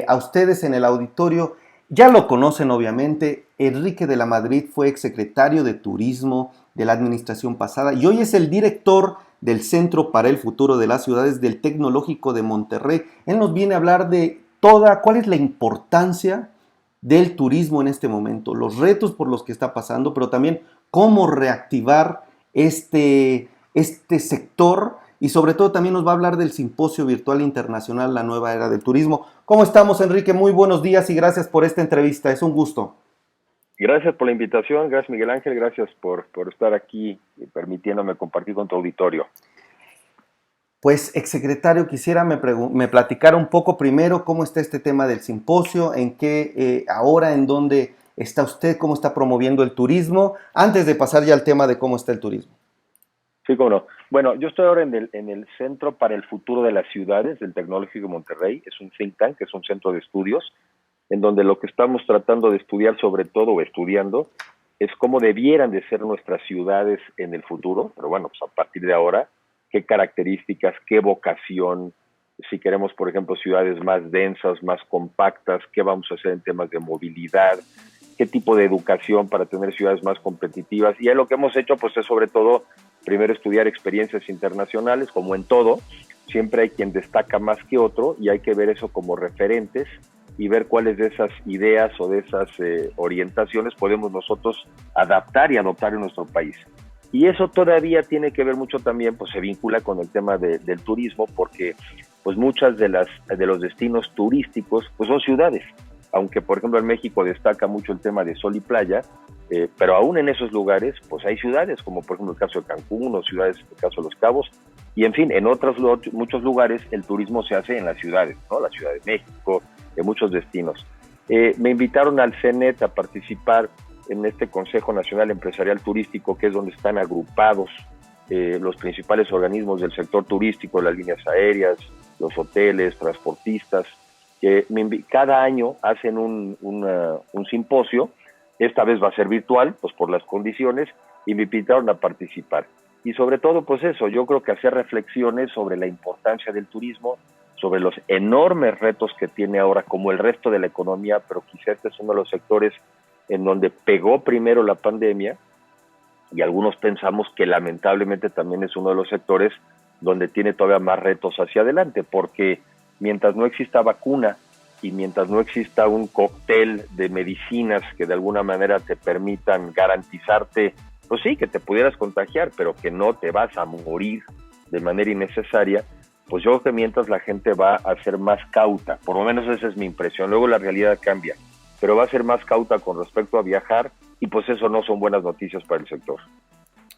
a ustedes en el auditorio. Ya lo conocen, obviamente. Enrique de la Madrid fue exsecretario de Turismo de la administración pasada y hoy es el director del Centro para el Futuro de las Ciudades del Tecnológico de Monterrey. Él nos viene a hablar de cuál es la importancia del turismo en este momento, los retos por los que está pasando, pero también cómo reactivar este sector y sobre todo también nos va a hablar del Simposio Virtual Internacional La Nueva Era del Turismo. ¿Cómo estamos, Enrique? Muy buenos días y gracias por esta entrevista, es un gusto. Gracias por la invitación, gracias Miguel Ángel, gracias por estar aquí y permitiéndome compartir con tu auditorio. Pues, exsecretario, quisiera me platicara un poco primero cómo está este tema del simposio, en qué ahora, en dónde está usted, cómo está promoviendo el turismo, antes de pasar ya al tema de cómo está el turismo. Sí, cómo no. Bueno, yo estoy ahora en el Centro para el Futuro de las Ciudades del Tecnológico de Monterrey. Es un think tank, es un centro de estudios, en donde lo que estamos tratando de estudiar, sobre todo, o estudiando, es cómo debieran de ser nuestras ciudades en el futuro, pero bueno, pues a partir de ahora, qué características, qué vocación, si queremos, por ejemplo, ciudades más densas, más compactas, qué vamos a hacer en temas de movilidad, qué tipo de educación para tener ciudades más competitivas. Y lo que hemos hecho, pues, es sobre todo, primero estudiar experiencias internacionales, como en todo, siempre hay quien destaca más que otro y hay que ver eso como referentes y ver cuáles de esas ideas o de esas orientaciones podemos nosotros adaptar y adoptar en nuestro país. Y eso todavía tiene que ver mucho también, pues se vincula con el tema del turismo, porque pues muchas de los destinos turísticos pues son ciudades, aunque por ejemplo en México destaca mucho el tema de sol y playa, pero aún en esos lugares pues hay ciudades, como por ejemplo el caso de Cancún o ciudades, el caso de Los Cabos, y en fin, en muchos lugares el turismo se hace en las ciudades, ¿no? La Ciudad de México, en muchos destinos. Me invitaron al CENET a participar en este Consejo Nacional Empresarial Turístico, que es donde están agrupados los principales organismos del sector turístico, las líneas aéreas, los hoteles, transportistas. Cada año hacen un simposio, esta vez va a ser virtual, pues por las condiciones, y me invitaron a participar. Y sobre todo, pues eso, yo creo que hacer reflexiones sobre la importancia del turismo, sobre los enormes retos que tiene ahora, como el resto de la economía, pero quizá este es uno de los sectores en donde pegó primero la pandemia, y algunos pensamos que lamentablemente también es uno de los sectores donde tiene todavía más retos hacia adelante, porque mientras no exista vacuna y mientras no exista un cóctel de medicinas que de alguna manera te permitan garantizarte, pues sí, que te pudieras contagiar, pero que no te vas a morir de manera innecesaria, pues yo creo que mientras la gente va a ser más cauta, por lo menos esa es mi impresión, luego la realidad cambia, pero va a ser más cauta con respecto a viajar y pues eso no son buenas noticias para el sector.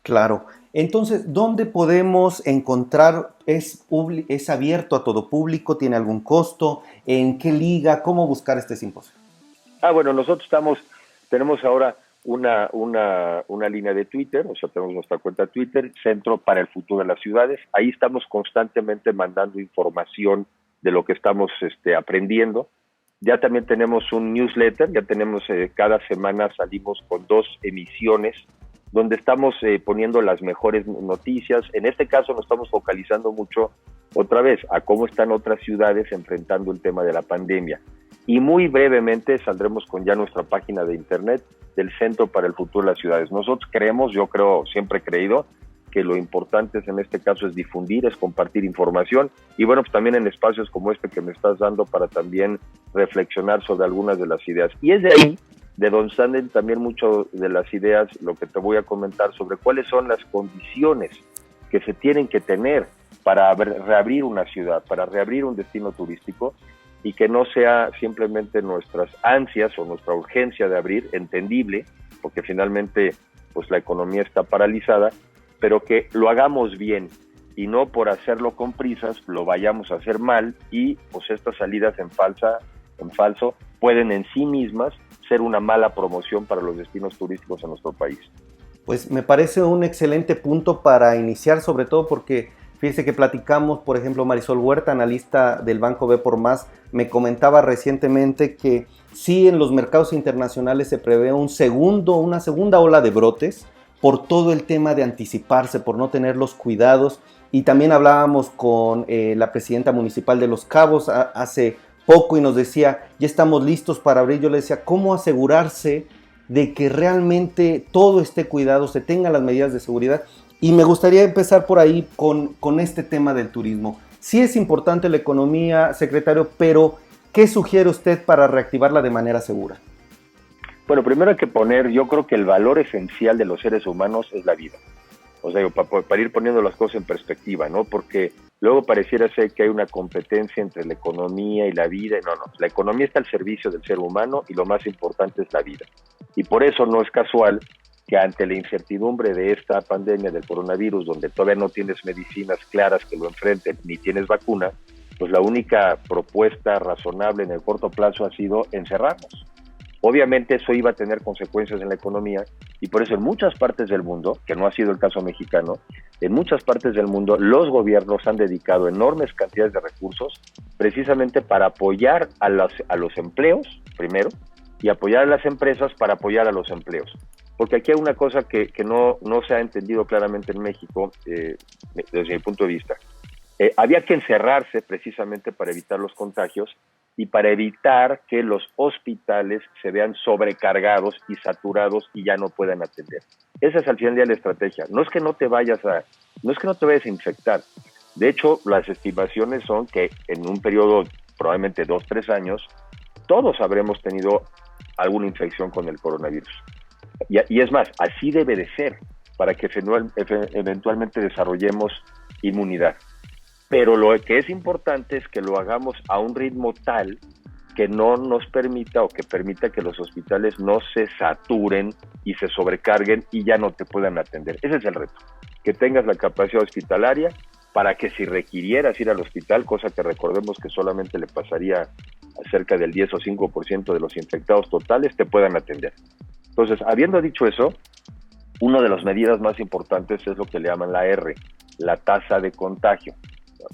Claro. Entonces, ¿dónde podemos encontrar? ¿Es abierto a todo público? ¿Tiene algún costo? ¿En qué liga? ¿Cómo buscar este simposio? Bueno, nosotros tenemos ahora una línea de Twitter, o sea, tenemos nuestra cuenta de Twitter, Centro para el Futuro de las Ciudades. Ahí estamos constantemente mandando información de lo que estamos aprendiendo. Ya también tenemos un newsletter, ya tenemos cada semana salimos con 2 emisiones donde estamos poniendo las mejores noticias. En este caso nos estamos focalizando mucho, otra vez, a cómo están otras ciudades enfrentando el tema de la pandemia. Y muy brevemente saldremos con ya nuestra página de internet del Centro para el Futuro de las Ciudades. Nosotros siempre he creído, que lo importante en este caso es difundir, es compartir información y bueno, pues también en espacios como este que me estás dando para también reflexionar sobre algunas de las ideas. Y es de ahí de donde salen también mucho de las ideas, lo que te voy a comentar sobre cuáles son las condiciones que se tienen que tener para reabrir una ciudad, para reabrir un destino turístico y que no sea simplemente nuestras ansias o nuestra urgencia de abrir, entendible, porque finalmente pues la economía está paralizada, pero que lo hagamos bien y no por hacerlo con prisas lo vayamos a hacer mal y pues estas salidas en falso pueden en sí mismas ser una mala promoción para los destinos turísticos en nuestro país. Pues me parece un excelente punto para iniciar, sobre todo porque Fíjese que platicamos, por ejemplo, Marisol Huerta, analista del Banco B por Más, me comentaba recientemente que sí, en los mercados internacionales se prevé una segunda ola de brotes por todo el tema de anticiparse, por no tener los cuidados. Y también hablábamos con la presidenta municipal de Los Cabos hace poco y nos decía, ya estamos listos para abrir. Yo le decía, ¿cómo asegurarse de que realmente todo esté cuidado, se tengan las medidas de seguridad? Y me gustaría empezar por ahí con este tema del turismo. Sí es importante la economía, secretario, pero ¿qué sugiere usted para reactivarla de manera segura? Bueno, primero hay que poner, yo creo que el valor esencial de los seres humanos es la vida. O sea, para ir poniendo las cosas en perspectiva, ¿no? Porque luego pareciera ser que hay una competencia entre la economía y la vida. No, la economía está al servicio del ser humano y lo más importante es la vida. Y por eso no es casual que ante la incertidumbre de esta pandemia del coronavirus, donde todavía no tienes medicinas claras que lo enfrenten, ni tienes vacuna, pues la única propuesta razonable en el corto plazo ha sido encerrarnos. Obviamente eso iba a tener consecuencias en la economía y por eso en muchas partes del mundo, que no ha sido el caso mexicano, en muchas partes del mundo los gobiernos han dedicado enormes cantidades de recursos precisamente para apoyar a los empleos, primero, y apoyar a las empresas para apoyar a los empleos. Porque aquí hay una cosa que no se ha entendido claramente en México, desde mi punto de vista. Había que encerrarse precisamente para evitar los contagios y para evitar que los hospitales se vean sobrecargados y saturados y ya no puedan atender. Esa es al final del día la estrategia. No es que no te vayas a infectar. De hecho, las estimaciones son que en un periodo probablemente 2-3 años, todos habremos tenido alguna infección con el coronavirus. Y es más, así debe de ser para que eventualmente desarrollemos inmunidad. Pero lo que es importante es que lo hagamos a un ritmo tal que no nos permita o que permita que los hospitales no se saturen y se sobrecarguen y ya no te puedan atender. Ese es el reto, que tengas la capacidad hospitalaria para que si requirieras ir al hospital, cosa que recordemos que solamente le pasaría a cerca del 10 o 5% de los infectados totales, te puedan atender. Entonces, habiendo dicho eso, una de las medidas más importantes es lo que le llaman la R, la tasa de contagio.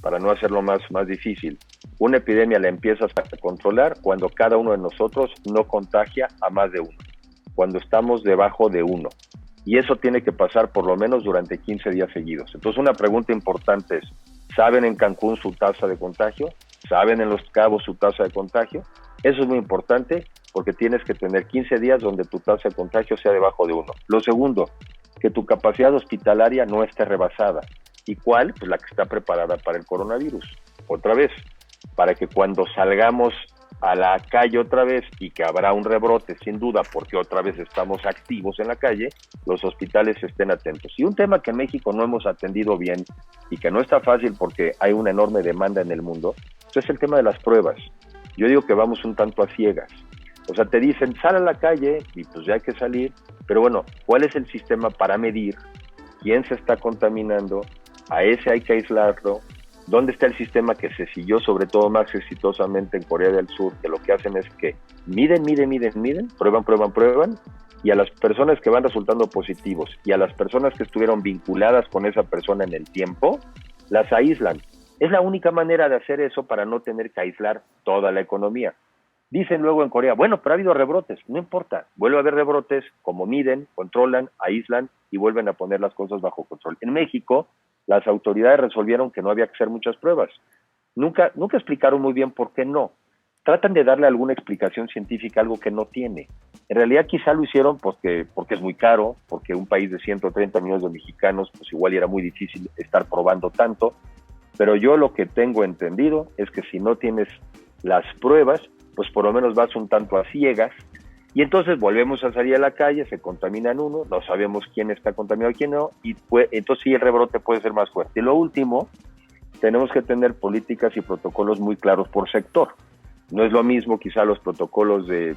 Para no hacerlo más difícil, una epidemia la empiezas a controlar cuando cada uno de nosotros no contagia a más de uno, cuando estamos debajo de 1. Y eso tiene que pasar por lo menos durante 15 días seguidos. Entonces, una pregunta importante es, ¿saben en Cancún su tasa de contagio? ¿Saben en Los Cabos su tasa de contagio? Eso es muy importante porque tienes que tener 15 días donde tu tasa de contagio sea debajo de 1. Lo segundo, que tu capacidad hospitalaria no esté rebasada. ¿Y cuál? Pues la que está preparada para el coronavirus. Otra vez, para que cuando salgamos a la calle otra vez y que habrá un rebrote sin duda porque otra vez estamos activos en la calle, los hospitales estén atentos. Y un tema que en México no hemos atendido bien y que no está fácil porque hay una enorme demanda en el mundo, pues es el tema de las pruebas. Yo digo que vamos un tanto a ciegas. O sea, te dicen, sal a la calle y pues ya hay que salir, pero bueno, ¿cuál es el sistema para medir quién se está contaminando? A ese hay que aislarlo. ¿Dónde está el sistema que se siguió sobre todo más exitosamente en Corea del Sur? Que lo que hacen es que miden, prueban, y a las personas que van resultando positivos y a las personas que estuvieron vinculadas con esa persona en el tiempo, las aíslan. Es la única manera de hacer eso para no tener que aislar toda la economía. Dicen luego en Corea, bueno, pero ha habido rebrotes. No importa, vuelve a haber rebrotes, como miden, controlan, aíslan y vuelven a poner las cosas bajo control. En México, las autoridades resolvieron que no había que hacer muchas pruebas. Nunca explicaron muy bien por qué no. Tratan de darle alguna explicación científica a algo que no tiene. En realidad quizá lo hicieron porque es muy caro, porque un país de 130 millones de mexicanos, pues igual era muy difícil estar probando tanto. Pero yo lo que tengo entendido es que si no tienes las pruebas, pues por lo menos vas un tanto a ciegas, y entonces volvemos a salir a la calle, se contaminan uno, no sabemos quién está contaminado y quién no, y entonces sí el rebrote puede ser más fuerte. Y lo último, tenemos que tener políticas y protocolos muy claros por sector. No es lo mismo quizá los protocolos de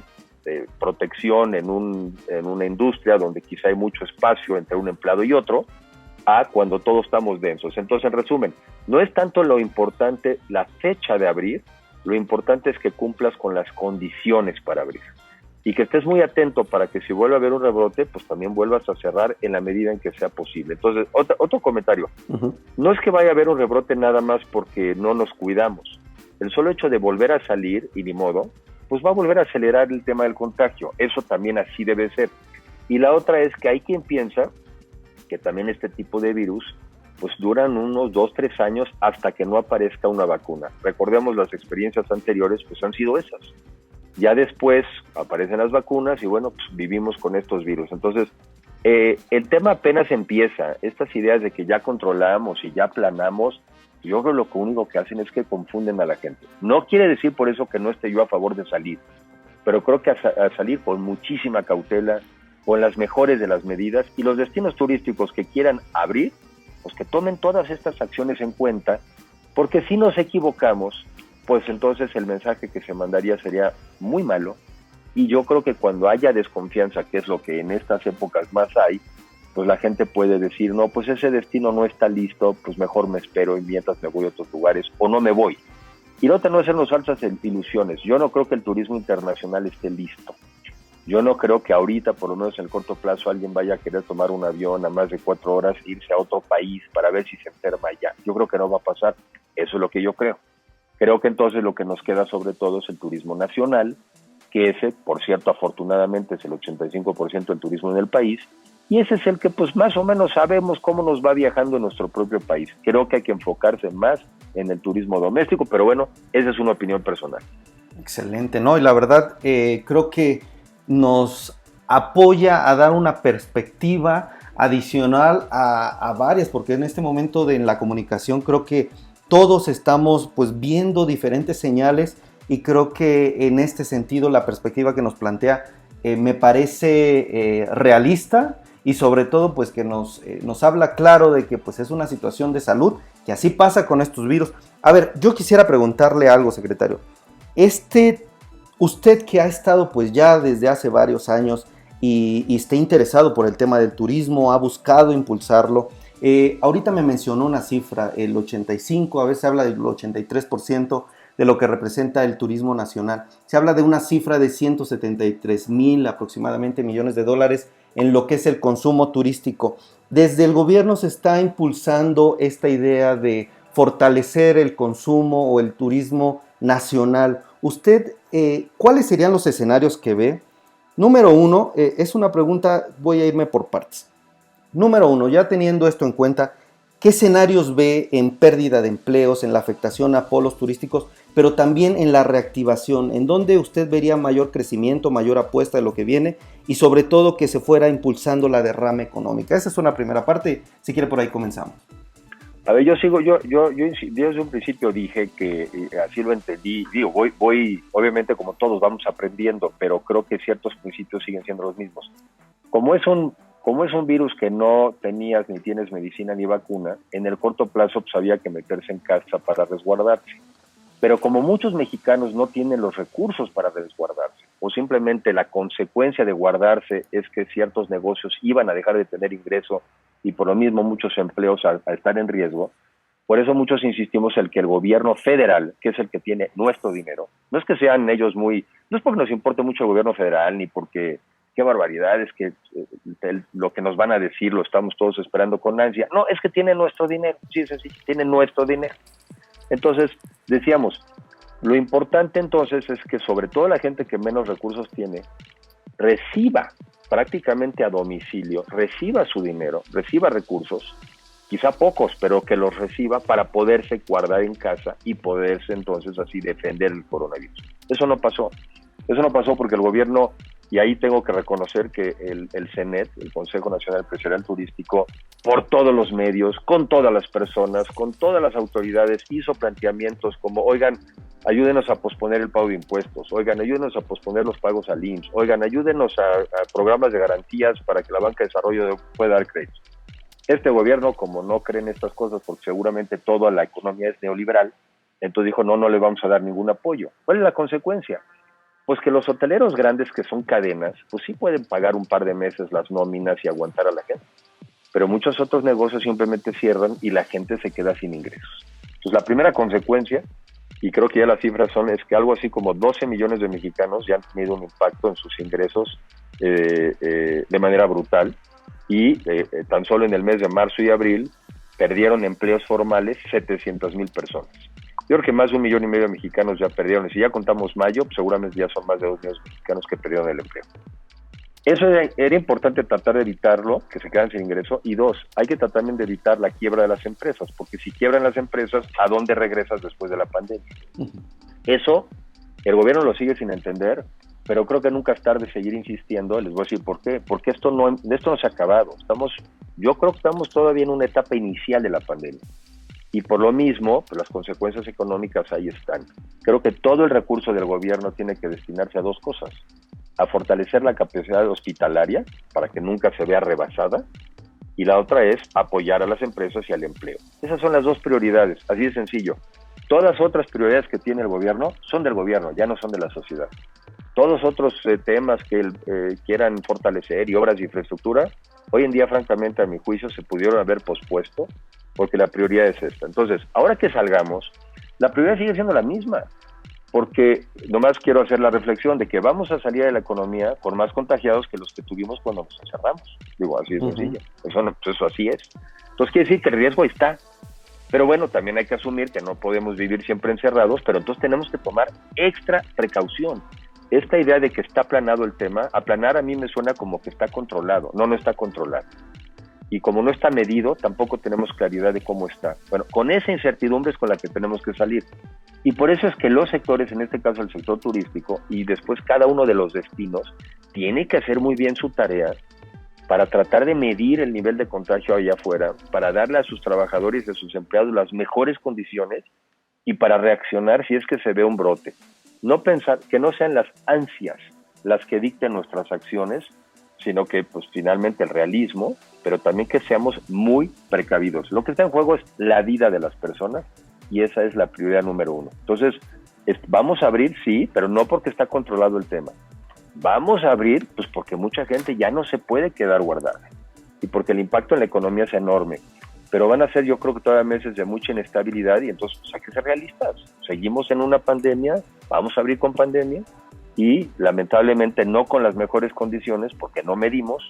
protección en una industria donde quizá hay mucho espacio entre un empleado y otro, a cuando todos estamos densos. Entonces, en resumen, no es tanto lo importante la fecha de abrir, lo importante es que cumplas con las condiciones para abrir. y que estés muy atento para que si vuelve a haber un rebrote, pues también vuelvas a cerrar en la medida en que sea posible. Entonces, otro comentario. No es que vaya a haber un rebrote nada más porque no nos cuidamos. El solo hecho de volver a salir, y ni modo, pues va a volver a acelerar el tema del contagio. Eso también así debe ser. Y la otra es que hay quien piensa que también este tipo de virus pues duran unos 2-3 años hasta que no aparezca una vacuna. Recordemos las experiencias anteriores, pues han sido esas. Ya después aparecen las vacunas y bueno, pues vivimos con estos virus. Entonces, el tema apenas empieza. Estas ideas de que ya controlamos y ya planamos, yo creo que lo único que hacen es que confunden a la gente. No quiere decir por eso que no esté yo a favor de salir, pero creo que a salir con muchísima cautela, con las mejores de las medidas, y los destinos turísticos que quieran abrir, pues que tomen todas estas acciones en cuenta, porque si nos equivocamos, pues entonces el mensaje que se mandaría sería muy malo, y yo creo que cuando haya desconfianza, que es lo que en estas épocas más hay, pues la gente puede decir, no, pues ese destino no está listo, pues mejor me espero y mientras me voy a otros lugares, o no me voy. Y la otra no hacernos falsas ilusiones. Yo no creo que el turismo internacional esté listo. Yo no creo que ahorita, por lo menos en el corto plazo, alguien vaya a querer tomar un avión a más de 4 horas e irse a otro país para ver si se enferma allá. Yo creo que no va a pasar. Eso es lo que yo creo. Creo que entonces lo que nos queda sobre todo es el turismo nacional, que ese, por cierto, afortunadamente es el 85% del turismo en el país, y ese es el que pues más o menos sabemos cómo nos va viajando en nuestro propio país. Creo que hay que enfocarse más en el turismo doméstico, pero bueno, esa es una opinión personal. Excelente, ¿no? Y la verdad, creo que nos apoya a dar una perspectiva adicional a varias, porque en este momento en la comunicación creo que todos estamos pues viendo diferentes señales, y creo que en este sentido la perspectiva que nos plantea me parece realista, y sobre todo pues que nos habla claro de que pues es una situación de salud, que así pasa con estos virus. A ver, yo quisiera preguntarle algo, secretario. Usted que ha estado pues ya desde hace varios años y esté interesado por el tema del turismo, ha buscado impulsarlo. Ahorita me mencionó una cifra, el 85, a veces se habla del 83% de lo que representa el turismo nacional. Se habla de una cifra de 173,000 aproximadamente millones de dólares en lo que es el consumo turístico. Desde el gobierno se está impulsando esta idea de fortalecer el consumo o el turismo nacional. ¿Usted cuáles serían los escenarios que ve? Número uno, es una pregunta, voy a irme por partes. Número uno, ya teniendo esto en cuenta, ¿qué escenarios ve en pérdida de empleos, en la afectación a polos turísticos, pero también en la reactivación? ¿En dónde usted vería mayor crecimiento, mayor apuesta de lo que viene, y sobre todo que se fuera impulsando la derrama económica? Esa es una primera parte, si quiere por ahí comenzamos. A ver, yo desde un principio dije que así lo entendí, voy, obviamente como todos vamos aprendiendo, pero creo que ciertos principios siguen siendo los mismos. Como es un virus que no tenías ni tienes medicina ni vacuna, en el corto plazo pues había que meterse en casa para resguardarse. Pero como muchos mexicanos no tienen los recursos para resguardarse, o simplemente la consecuencia de guardarse es que ciertos negocios iban a dejar de tener ingreso y por lo mismo muchos empleos a estar en riesgo, por eso muchos insistimos en que el gobierno federal, que es el que tiene nuestro dinero, no es que sean ellos no es porque nos importe mucho el gobierno federal, ni porque qué barbaridad, es que lo que nos van a decir lo estamos todos esperando con ansia, no, es que tiene nuestro dinero, sí es así, tiene nuestro dinero. Entonces, decíamos, lo importante entonces es que sobre todo la gente que menos recursos tiene, reciba prácticamente a domicilio, reciba su dinero, reciba recursos, quizá pocos, pero que los reciba para poderse guardar en casa y poderse entonces así defender el coronavirus. Eso no pasó porque el gobierno, y ahí tengo que reconocer que el CENET, el Consejo Nacional Empresarial Turístico, por todos los medios, con todas las personas, con todas las autoridades, hizo planteamientos como, oigan, ayúdenos a posponer el pago de impuestos, oigan, ayúdenos a posponer los pagos al IMSS, oigan, ayúdenos a programas de garantías para que la banca de desarrollo pueda dar créditos. Este gobierno, como no cree en estas cosas, porque seguramente toda la economía es neoliberal, entonces dijo, no le vamos a dar ningún apoyo. ¿Cuál es la consecuencia? Pues que los hoteleros grandes, que son cadenas, pues sí pueden pagar un par de meses las nóminas y aguantar a la gente. Pero muchos otros negocios simplemente cierran y la gente se queda sin ingresos. Entonces la primera consecuencia y creo que ya las cifras es que algo así como 12 millones de mexicanos ya han tenido un impacto en sus ingresos de manera brutal, y tan solo en el mes de marzo y abril perdieron empleos formales 700,000 personas. Yo creo que más de 1,5 millones de mexicanos ya perdieron, y si ya contamos mayo, pues seguramente ya son más de 2 millones de mexicanos que perdieron el empleo. Eso era importante tratar de evitarlo, que se quedan sin ingreso, y dos, hay que tratar también de evitar la quiebra de las empresas, porque si quiebran las empresas, ¿a dónde regresas después de la pandemia? Eso, el gobierno lo sigue sin entender, pero creo que nunca es tarde seguir insistiendo. Les voy a decir por qué, porque esto no se ha acabado. Yo creo que estamos todavía en una etapa inicial de la pandemia, y por lo mismo, pues las consecuencias económicas ahí están. Creo que todo el recurso del gobierno tiene que destinarse a dos cosas: a fortalecer la capacidad hospitalaria para que nunca se vea rebasada, y la otra es apoyar a las empresas y al empleo. Esas son las dos prioridades, así de sencillo. Todas las otras prioridades que tiene el gobierno son del gobierno, ya no son de la sociedad. Todos otros temas que quieran fortalecer y obras de infraestructura, hoy en día, francamente, a mi juicio, se pudieron haber pospuesto, porque la prioridad es esta. Entonces, ahora que salgamos, la prioridad sigue siendo la misma, porque nomás quiero hacer la reflexión de que vamos a salir de la economía con más contagiados que los que tuvimos cuando nos encerramos. Digo, así de sencillo. Eso así es. Entonces quiere decir que el riesgo está. Pero bueno, también hay que asumir que no podemos vivir siempre encerrados, pero entonces tenemos que tomar extra precaución. Esta idea de que está aplanado el tema, aplanar a mí me suena como que está controlado. No está controlado. Y como no está medido, tampoco tenemos claridad de cómo está. Bueno, con esa incertidumbre es con la que tenemos que salir. Y por eso es que los sectores, en este caso el sector turístico, y después cada uno de los destinos, tiene que hacer muy bien su tarea para tratar de medir el nivel de contagio allá afuera, para darle a sus trabajadores y a sus empleados las mejores condiciones, y para reaccionar si es que se ve un brote. No pensar que no sean las ansias las que dicten nuestras acciones, sino que pues finalmente el realismo, pero también que seamos muy precavidos. Lo que está en juego es la vida de las personas, y esa es la prioridad número uno. Entonces, vamos a abrir, sí, pero no porque está controlado el tema. Vamos a abrir, pues porque mucha gente ya no se puede quedar guardada, y porque el impacto en la economía es enorme. Pero van a ser, yo creo que todavía meses de mucha inestabilidad, y entonces pues hay que ser realistas. Seguimos en una pandemia, vamos a abrir con pandemia, y lamentablemente no con las mejores condiciones, porque no medimos,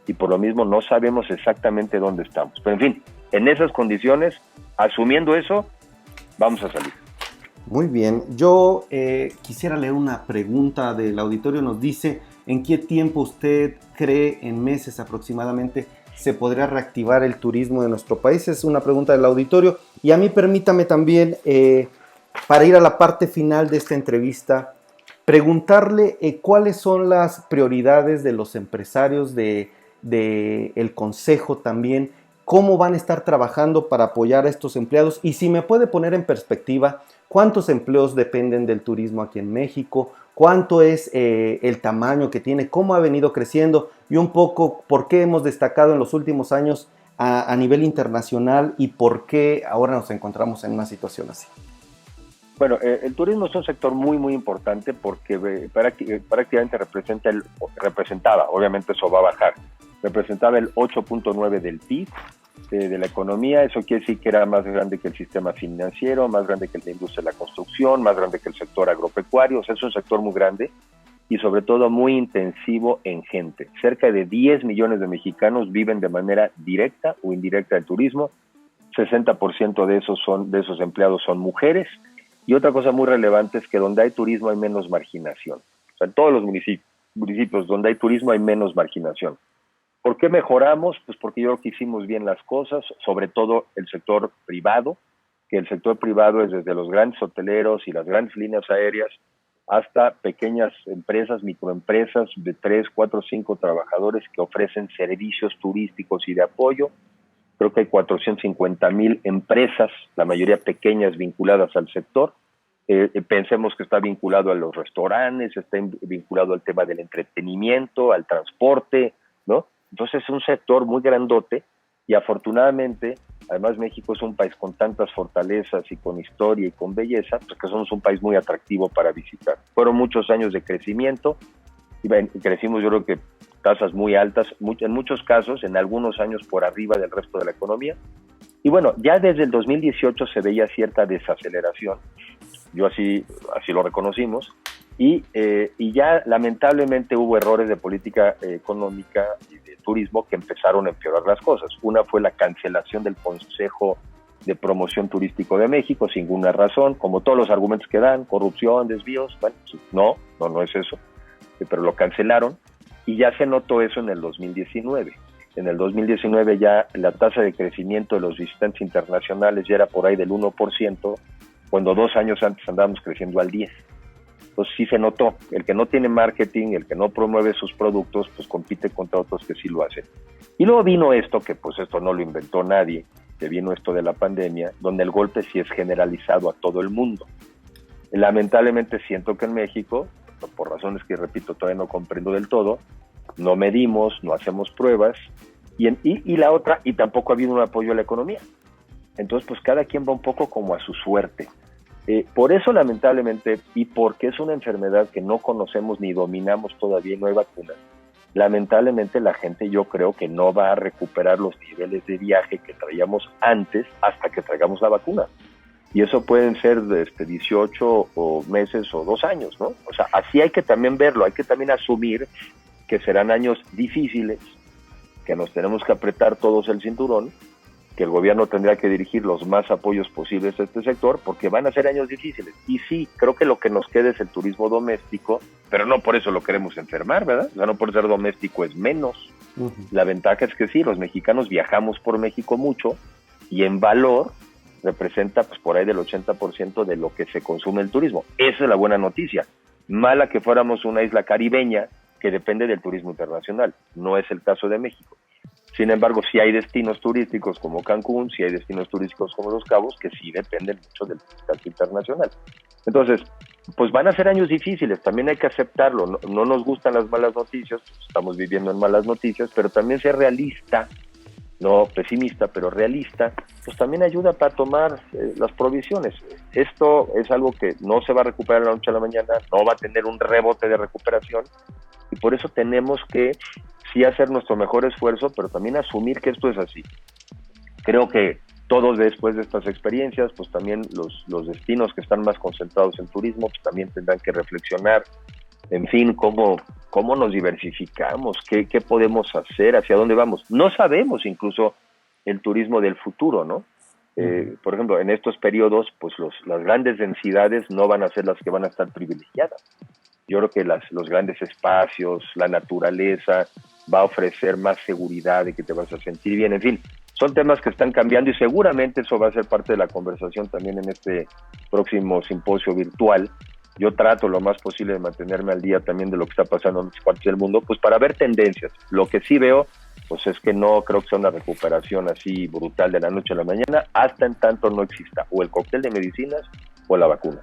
y por lo mismo no sabemos exactamente dónde estamos. Pero en fin, en esas condiciones, asumiendo eso, vamos a salir. Muy bien. Yo quisiera leer una pregunta del auditorio. Nos dice: ¿en qué tiempo usted cree, en meses aproximadamente, se podría reactivar el turismo de nuestro país? Es una pregunta del auditorio. Y a mí permítame también, para ir a la parte final de esta entrevista, preguntarle cuáles son las prioridades de los empresarios, de el consejo también, cómo van a estar trabajando para apoyar a estos empleados, y si me puede poner en perspectiva cuántos empleos dependen del turismo aquí en México, cuánto es el tamaño que tiene, cómo ha venido creciendo, y un poco por qué hemos destacado en los últimos años a nivel internacional, y por qué ahora nos encontramos en una situación así. Bueno, el turismo es un sector muy, muy importante, porque prácticamente representaba, obviamente eso va a bajar, representaba el 8.9 del PIB de la economía. Eso quiere decir que era más grande que el sistema financiero, más grande que la industria de la construcción, más grande que el sector agropecuario. O sea, es un sector muy grande y sobre todo muy intensivo en gente. Cerca de 10 millones de mexicanos viven de manera directa o indirecta del turismo. 60% de esos empleados son mujeres. Y otra cosa muy relevante es que donde hay turismo hay menos marginación. O sea, en todos los municipios donde hay turismo hay menos marginación. ¿Por qué mejoramos? Pues porque yo creo que hicimos bien las cosas, sobre todo el sector privado, que el sector privado es desde los grandes hoteleros y las grandes líneas aéreas hasta pequeñas empresas, microempresas de 3, 4, 5 trabajadores que ofrecen servicios turísticos y de apoyo. Creo que hay 450,000 empresas, la mayoría pequeñas, vinculadas al sector. Pensemos que está vinculado a los restaurantes, está vinculado al tema del entretenimiento, al transporte, ¿no? Entonces es un sector muy grandote, y afortunadamente, además México es un país con tantas fortalezas y con historia y con belleza, pues que somos un país muy atractivo para visitar. Fueron muchos años de crecimiento, y crecimos, yo creo que tasas muy altas, en muchos casos, en algunos años por arriba del resto de la economía. Y bueno, ya desde el 2018 se veía cierta desaceleración, yo así lo reconocimos, y ya lamentablemente hubo errores de política económica y de turismo que empezaron a empeorar las cosas. Una fue la cancelación del Consejo de Promoción Turístico de México sin ninguna razón, como todos los argumentos que dan, corrupción, desvíos. Bueno, no es eso, pero lo cancelaron, y ya se notó eso en el 2019. En el 2019 ya la tasa de crecimiento de los visitantes internacionales ya era por ahí del 1%, cuando 2 años antes andábamos creciendo al 10%. Entonces sí se notó, el que no tiene marketing, el que no promueve sus productos, pues compite contra otros que sí lo hacen. Y luego vino esto, que pues esto no lo inventó nadie, que vino esto de la pandemia, donde el golpe sí es generalizado a todo el mundo. Lamentablemente siento que en México, por razones que repito todavía no comprendo del todo, no medimos, no hacemos pruebas, y la otra, y tampoco ha habido un apoyo a la economía. Entonces pues cada quien va un poco como a su suerte. Por eso lamentablemente, y porque es una enfermedad que no conocemos ni dominamos todavía y no hay vacuna, lamentablemente la gente yo creo que no va a recuperar los niveles de viaje que traíamos antes hasta que traigamos la vacuna. Y eso pueden ser 18 o meses o 2 años, ¿no? O sea, así hay que también verlo, hay que también asumir que serán años difíciles, que nos tenemos que apretar todos el cinturón, que el gobierno tendrá que dirigir los más apoyos posibles a este sector, porque van a ser años difíciles. Y sí, creo que lo que nos queda es el turismo doméstico, pero no por eso lo queremos enfermar, ¿verdad? O sea, no por ser doméstico es menos. Uh-huh. La ventaja es que sí, los mexicanos viajamos por México mucho, y en valor representa pues por ahí del 80% de lo que se consume el turismo. Esa es la buena noticia. Mala que fuéramos una isla caribeña que depende del turismo internacional. No es el caso de México. Sin embargo, sí hay destinos turísticos como Cancún, sí hay destinos turísticos como Los Cabos, que sí dependen mucho del visitante internacional. Entonces, pues van a ser años difíciles, también hay que aceptarlo. No nos gustan las malas noticias, estamos viviendo en malas noticias, pero también ser realista, no pesimista, pero realista, pues también ayuda para tomar las provisiones. Esto es algo que no se va a recuperar de la noche a la mañana, no va a tener un rebote de recuperación, y por eso tenemos que sí hacer nuestro mejor esfuerzo, pero también asumir que esto es así. Creo que todos después de estas experiencias, pues también los destinos que están más concentrados en turismo, pues también tendrán que reflexionar, en fin, cómo nos diversificamos, qué podemos hacer, hacia dónde vamos. No sabemos incluso el turismo del futuro, ¿no? Por ejemplo, en estos periodos, pues las grandes densidades no van a ser las que van a estar privilegiadas. Yo creo que los grandes espacios, la naturaleza, va a ofrecer más seguridad de que te vas a sentir bien. En fin, son temas que están cambiando y seguramente eso va a ser parte de la conversación también en este próximo simposio virtual. Yo trato lo más posible de mantenerme al día también de lo que está pasando en otras partes del mundo, pues para ver tendencias. Lo que sí veo, pues es que no creo que sea una recuperación así brutal de la noche a la mañana, hasta en tanto no exista o el cóctel de medicinas o la vacuna.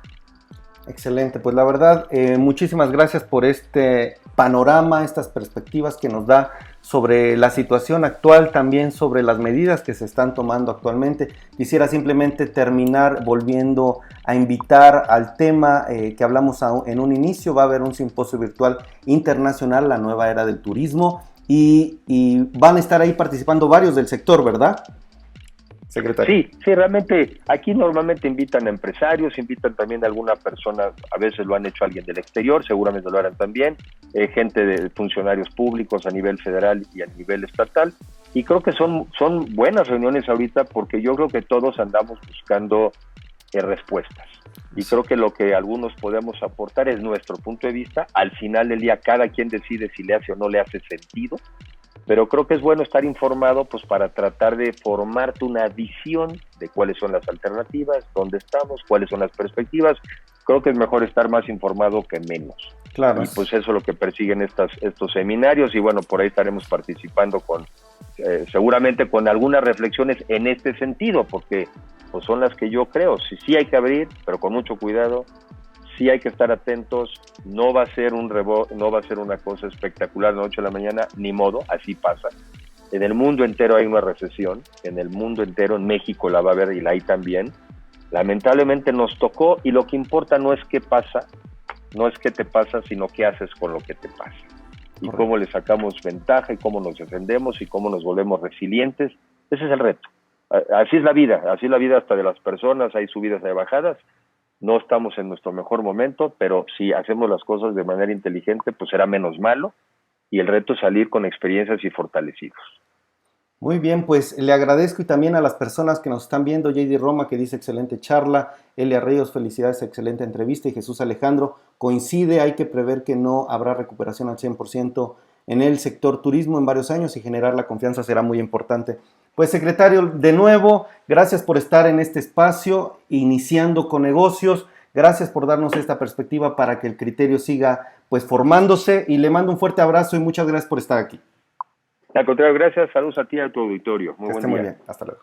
Excelente, pues la verdad, muchísimas gracias por este panorama, estas perspectivas que nos da sobre la situación actual, también sobre las medidas que se están tomando actualmente. Quisiera simplemente terminar volviendo a invitar al tema que hablamos en un inicio. Va a haber un simposio virtual internacional, la nueva era del turismo, y van a estar ahí participando varios del sector, ¿verdad, secretario? Sí, realmente aquí normalmente invitan a empresarios, invitan también a alguna persona, a veces lo han hecho alguien del exterior, seguramente lo harán también, gente de funcionarios públicos a nivel federal y a nivel estatal, y creo que son buenas reuniones ahorita porque yo creo que todos andamos buscando respuestas, y creo que lo que algunos podemos aportar es nuestro punto de vista. Al final del día cada quien decide si le hace o no le hace sentido, pero creo que es bueno estar informado pues para tratar de formarte una visión de cuáles son las alternativas, dónde estamos, cuáles son las perspectivas. Creo que es mejor estar más informado que menos. Claro. Y pues eso es lo que persiguen estos seminarios, y bueno, por ahí estaremos participando seguramente con algunas reflexiones en este sentido, porque pues son las que yo creo. Sí hay que abrir, pero con mucho cuidado. Sí hay que estar atentos, no va a ser no va a ser una cosa espectacular de la noche a la mañana, ni modo, así pasa. En el mundo entero hay una recesión, en el mundo entero, en México la va a haber y la hay también. Lamentablemente nos tocó, y lo que importa no es qué pasa, no es qué te pasa, sino qué haces con lo que te pasa. Y cómo le sacamos ventaja, y cómo nos defendemos, y cómo nos volvemos resilientes. Ese es el reto. Así es la vida hasta de las personas, hay subidas, hay bajadas. No estamos en nuestro mejor momento, pero si hacemos las cosas de manera inteligente, pues será menos malo, y el reto es salir con experiencias y fortalecidos. Muy bien, pues le agradezco, y también a las personas que nos están viendo, JD Roma, que dice excelente charla, Elia Ríos, felicidades, excelente entrevista, y Jesús Alejandro, coincide, hay que prever que no habrá recuperación al 100% en el sector turismo en varios años, y generar la confianza será muy importante. Pues secretario, de nuevo, gracias por estar en este espacio, iniciando con negocios, gracias por darnos esta perspectiva para que el criterio siga pues formándose, y le mando un fuerte abrazo y muchas gracias por estar aquí. Al contrario, gracias, saludos a ti y a tu auditorio. Muy buen día. Muy bien, hasta luego.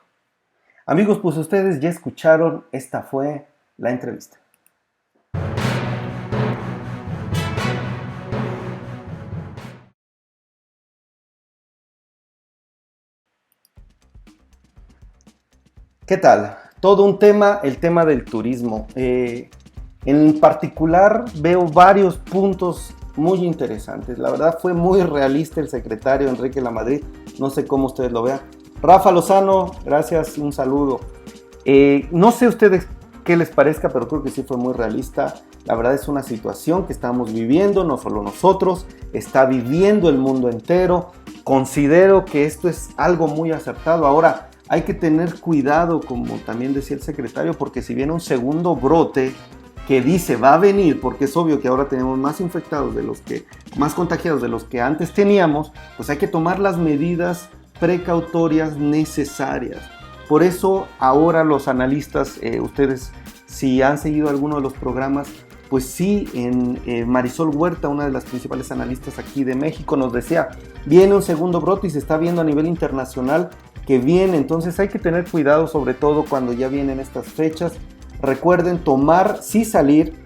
Amigos, pues ustedes ya escucharon, esta fue la entrevista. ¿Qué tal? Todo un tema, el tema del turismo. En particular veo varios puntos muy interesantes. La verdad fue muy realista el secretario Enrique Lamadrid. No sé cómo ustedes lo vean. Rafa Lozano, gracias, un saludo. No sé ustedes qué les parezca, pero creo que sí fue muy realista. La verdad es una situación que estamos viviendo, no solo nosotros, está viviendo el mundo entero. Considero que esto es algo muy acertado. Ahora, hay que tener cuidado, como también decía el secretario, porque si viene un segundo brote que dice va a venir, porque es obvio que ahora tenemos más infectados más contagiados de los que antes teníamos, pues hay que tomar las medidas precautorias necesarias. Por eso ahora los analistas, ustedes si han seguido alguno de los programas, pues sí, en Marisol Huerta, una de las principales analistas aquí de México, nos decía, viene un segundo brote y se está viendo a nivel internacional que viene, entonces hay que tener cuidado, sobre todo cuando ya vienen estas fechas. Recuerden sí salir,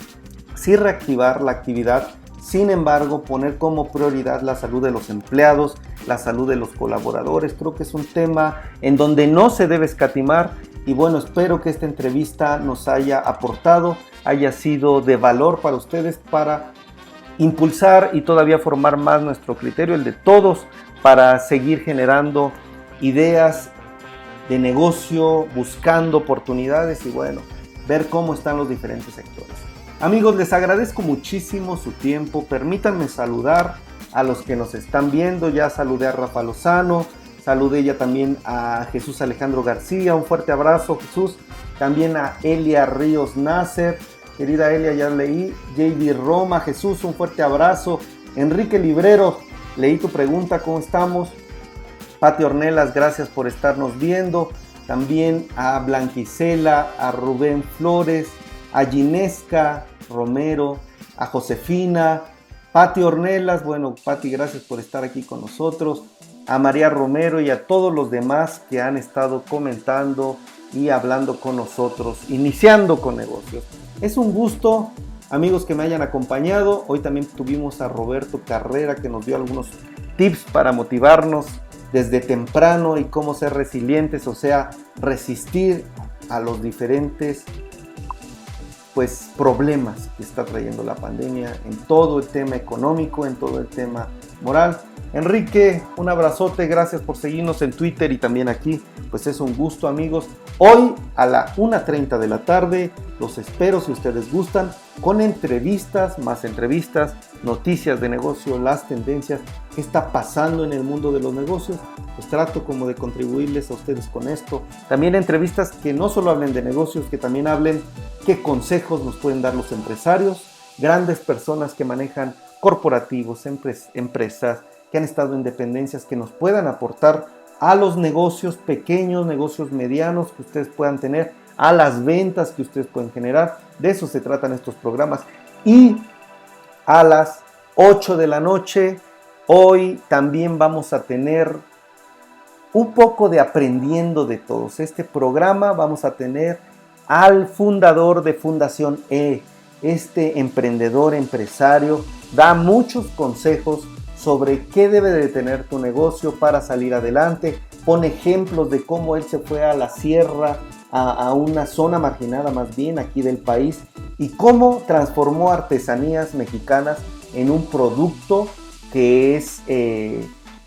sí reactivar la actividad, sin embargo poner como prioridad la salud de los empleados, la salud de los colaboradores. Creo que es un tema en donde no se debe escatimar, y bueno, espero que esta entrevista nos haya aportado, haya sido de valor para ustedes, para impulsar y todavía formar más nuestro criterio, el de todos, para seguir generando ideas de negocio, buscando oportunidades y bueno, ver cómo están los diferentes sectores. Amigos, les agradezco muchísimo su tiempo. Permítanme saludar a los que nos están viendo. Ya saludé a Rafa Lozano, saludé ya también a Jesús Alejandro García. Un fuerte abrazo, Jesús. También a Elia Ríos Nasser. Querida Elia, ya leí. JD Roma, Jesús, un fuerte abrazo. Enrique Librero, leí tu pregunta, ¿cómo estamos? Pati Ornelas, gracias por estarnos viendo. También a Blanquicela, a Rubén Flores, a Ginesca Romero, a Josefina, Pati Ornelas, bueno, Pati, gracias por estar aquí con nosotros, a María Romero y a todos los demás que han estado comentando y hablando con nosotros, iniciando con negocios. Es un gusto, amigos, que me hayan acompañado. Hoy también tuvimos a Roberto Carrera, que nos dio algunos tips para motivarnos desde temprano y cómo ser resilientes, o sea, resistir a los diferentes problemas que está trayendo la pandemia en todo el tema económico, en todo el tema moral. Enrique, un abrazote, gracias por seguirnos en Twitter y también aquí, pues es un gusto, amigos. Hoy a la 1:30 de la tarde los espero, si ustedes gustan, con entrevistas, más entrevistas, noticias de negocio, las tendencias, qué está pasando en el mundo de los negocios. Pues trato como de contribuirles a ustedes con esto. También entrevistas que no solo hablen de negocios, que también hablen qué consejos nos pueden dar los empresarios, grandes personas que manejan corporativos, empresas, que han estado en dependencias, que nos puedan aportar a los negocios pequeños, negocios medianos que ustedes puedan tener, a las ventas que ustedes pueden generar. De eso se tratan estos programas. Y a las 8 de la noche, hoy también vamos a tener un poco de Aprendiendo de Todos. Este programa vamos a tener al fundador de Fundación E. Este emprendedor, empresario, da muchos consejos sobre qué debe de tener tu negocio para salir adelante. Pone ejemplos de cómo él se fue a la sierra, a una zona marginada más bien aquí del país, y cómo transformó artesanías mexicanas en un producto que es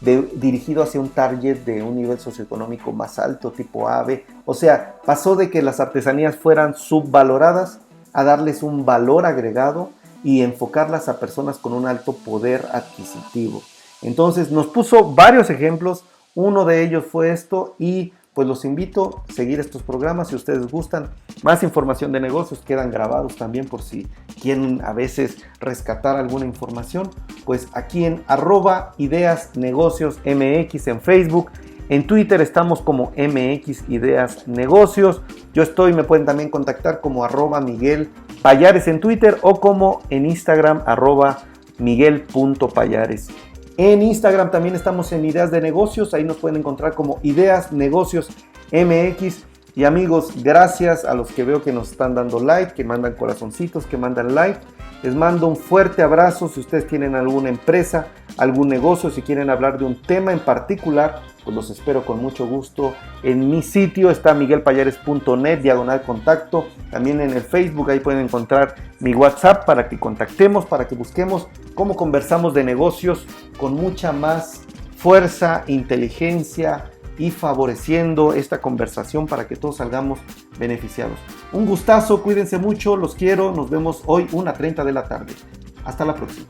dirigido hacia un target de un nivel socioeconómico más alto, tipo A, B. O sea, pasó de que las artesanías fueran subvaloradas a darles un valor agregado y enfocarlas a personas con un alto poder adquisitivo. Entonces nos puso varios ejemplos, uno de ellos fue esto y pues los invito a seguir estos programas si ustedes gustan. Más información de negocios quedan grabados también por si quieren a veces rescatar alguna información. Pues aquí en @ideasnegociosmx en Facebook. En Twitter estamos como MX Ideas Negocios. Me pueden también contactar como @Miguel Payares en Twitter o como en Instagram @Miguel.Payares. En Instagram también estamos en Ideas de Negocios, ahí nos pueden encontrar como Ideas Negocios MX. Y amigos, gracias a los que veo que nos están dando like, que mandan corazoncitos, que mandan like. Les mando un fuerte abrazo. Si ustedes tienen alguna empresa, algún negocio, si quieren hablar de un tema en particular, pues los espero con mucho gusto. En mi sitio está miguelpayares.net/contacto. También en el Facebook, ahí pueden encontrar mi WhatsApp para que contactemos, para que busquemos cómo conversamos de negocios con mucha más fuerza, inteligencia y favoreciendo esta conversación para que todos salgamos beneficiados. Un gustazo, cuídense mucho, los quiero. Nos vemos hoy 1:30 de la tarde. Hasta la próxima.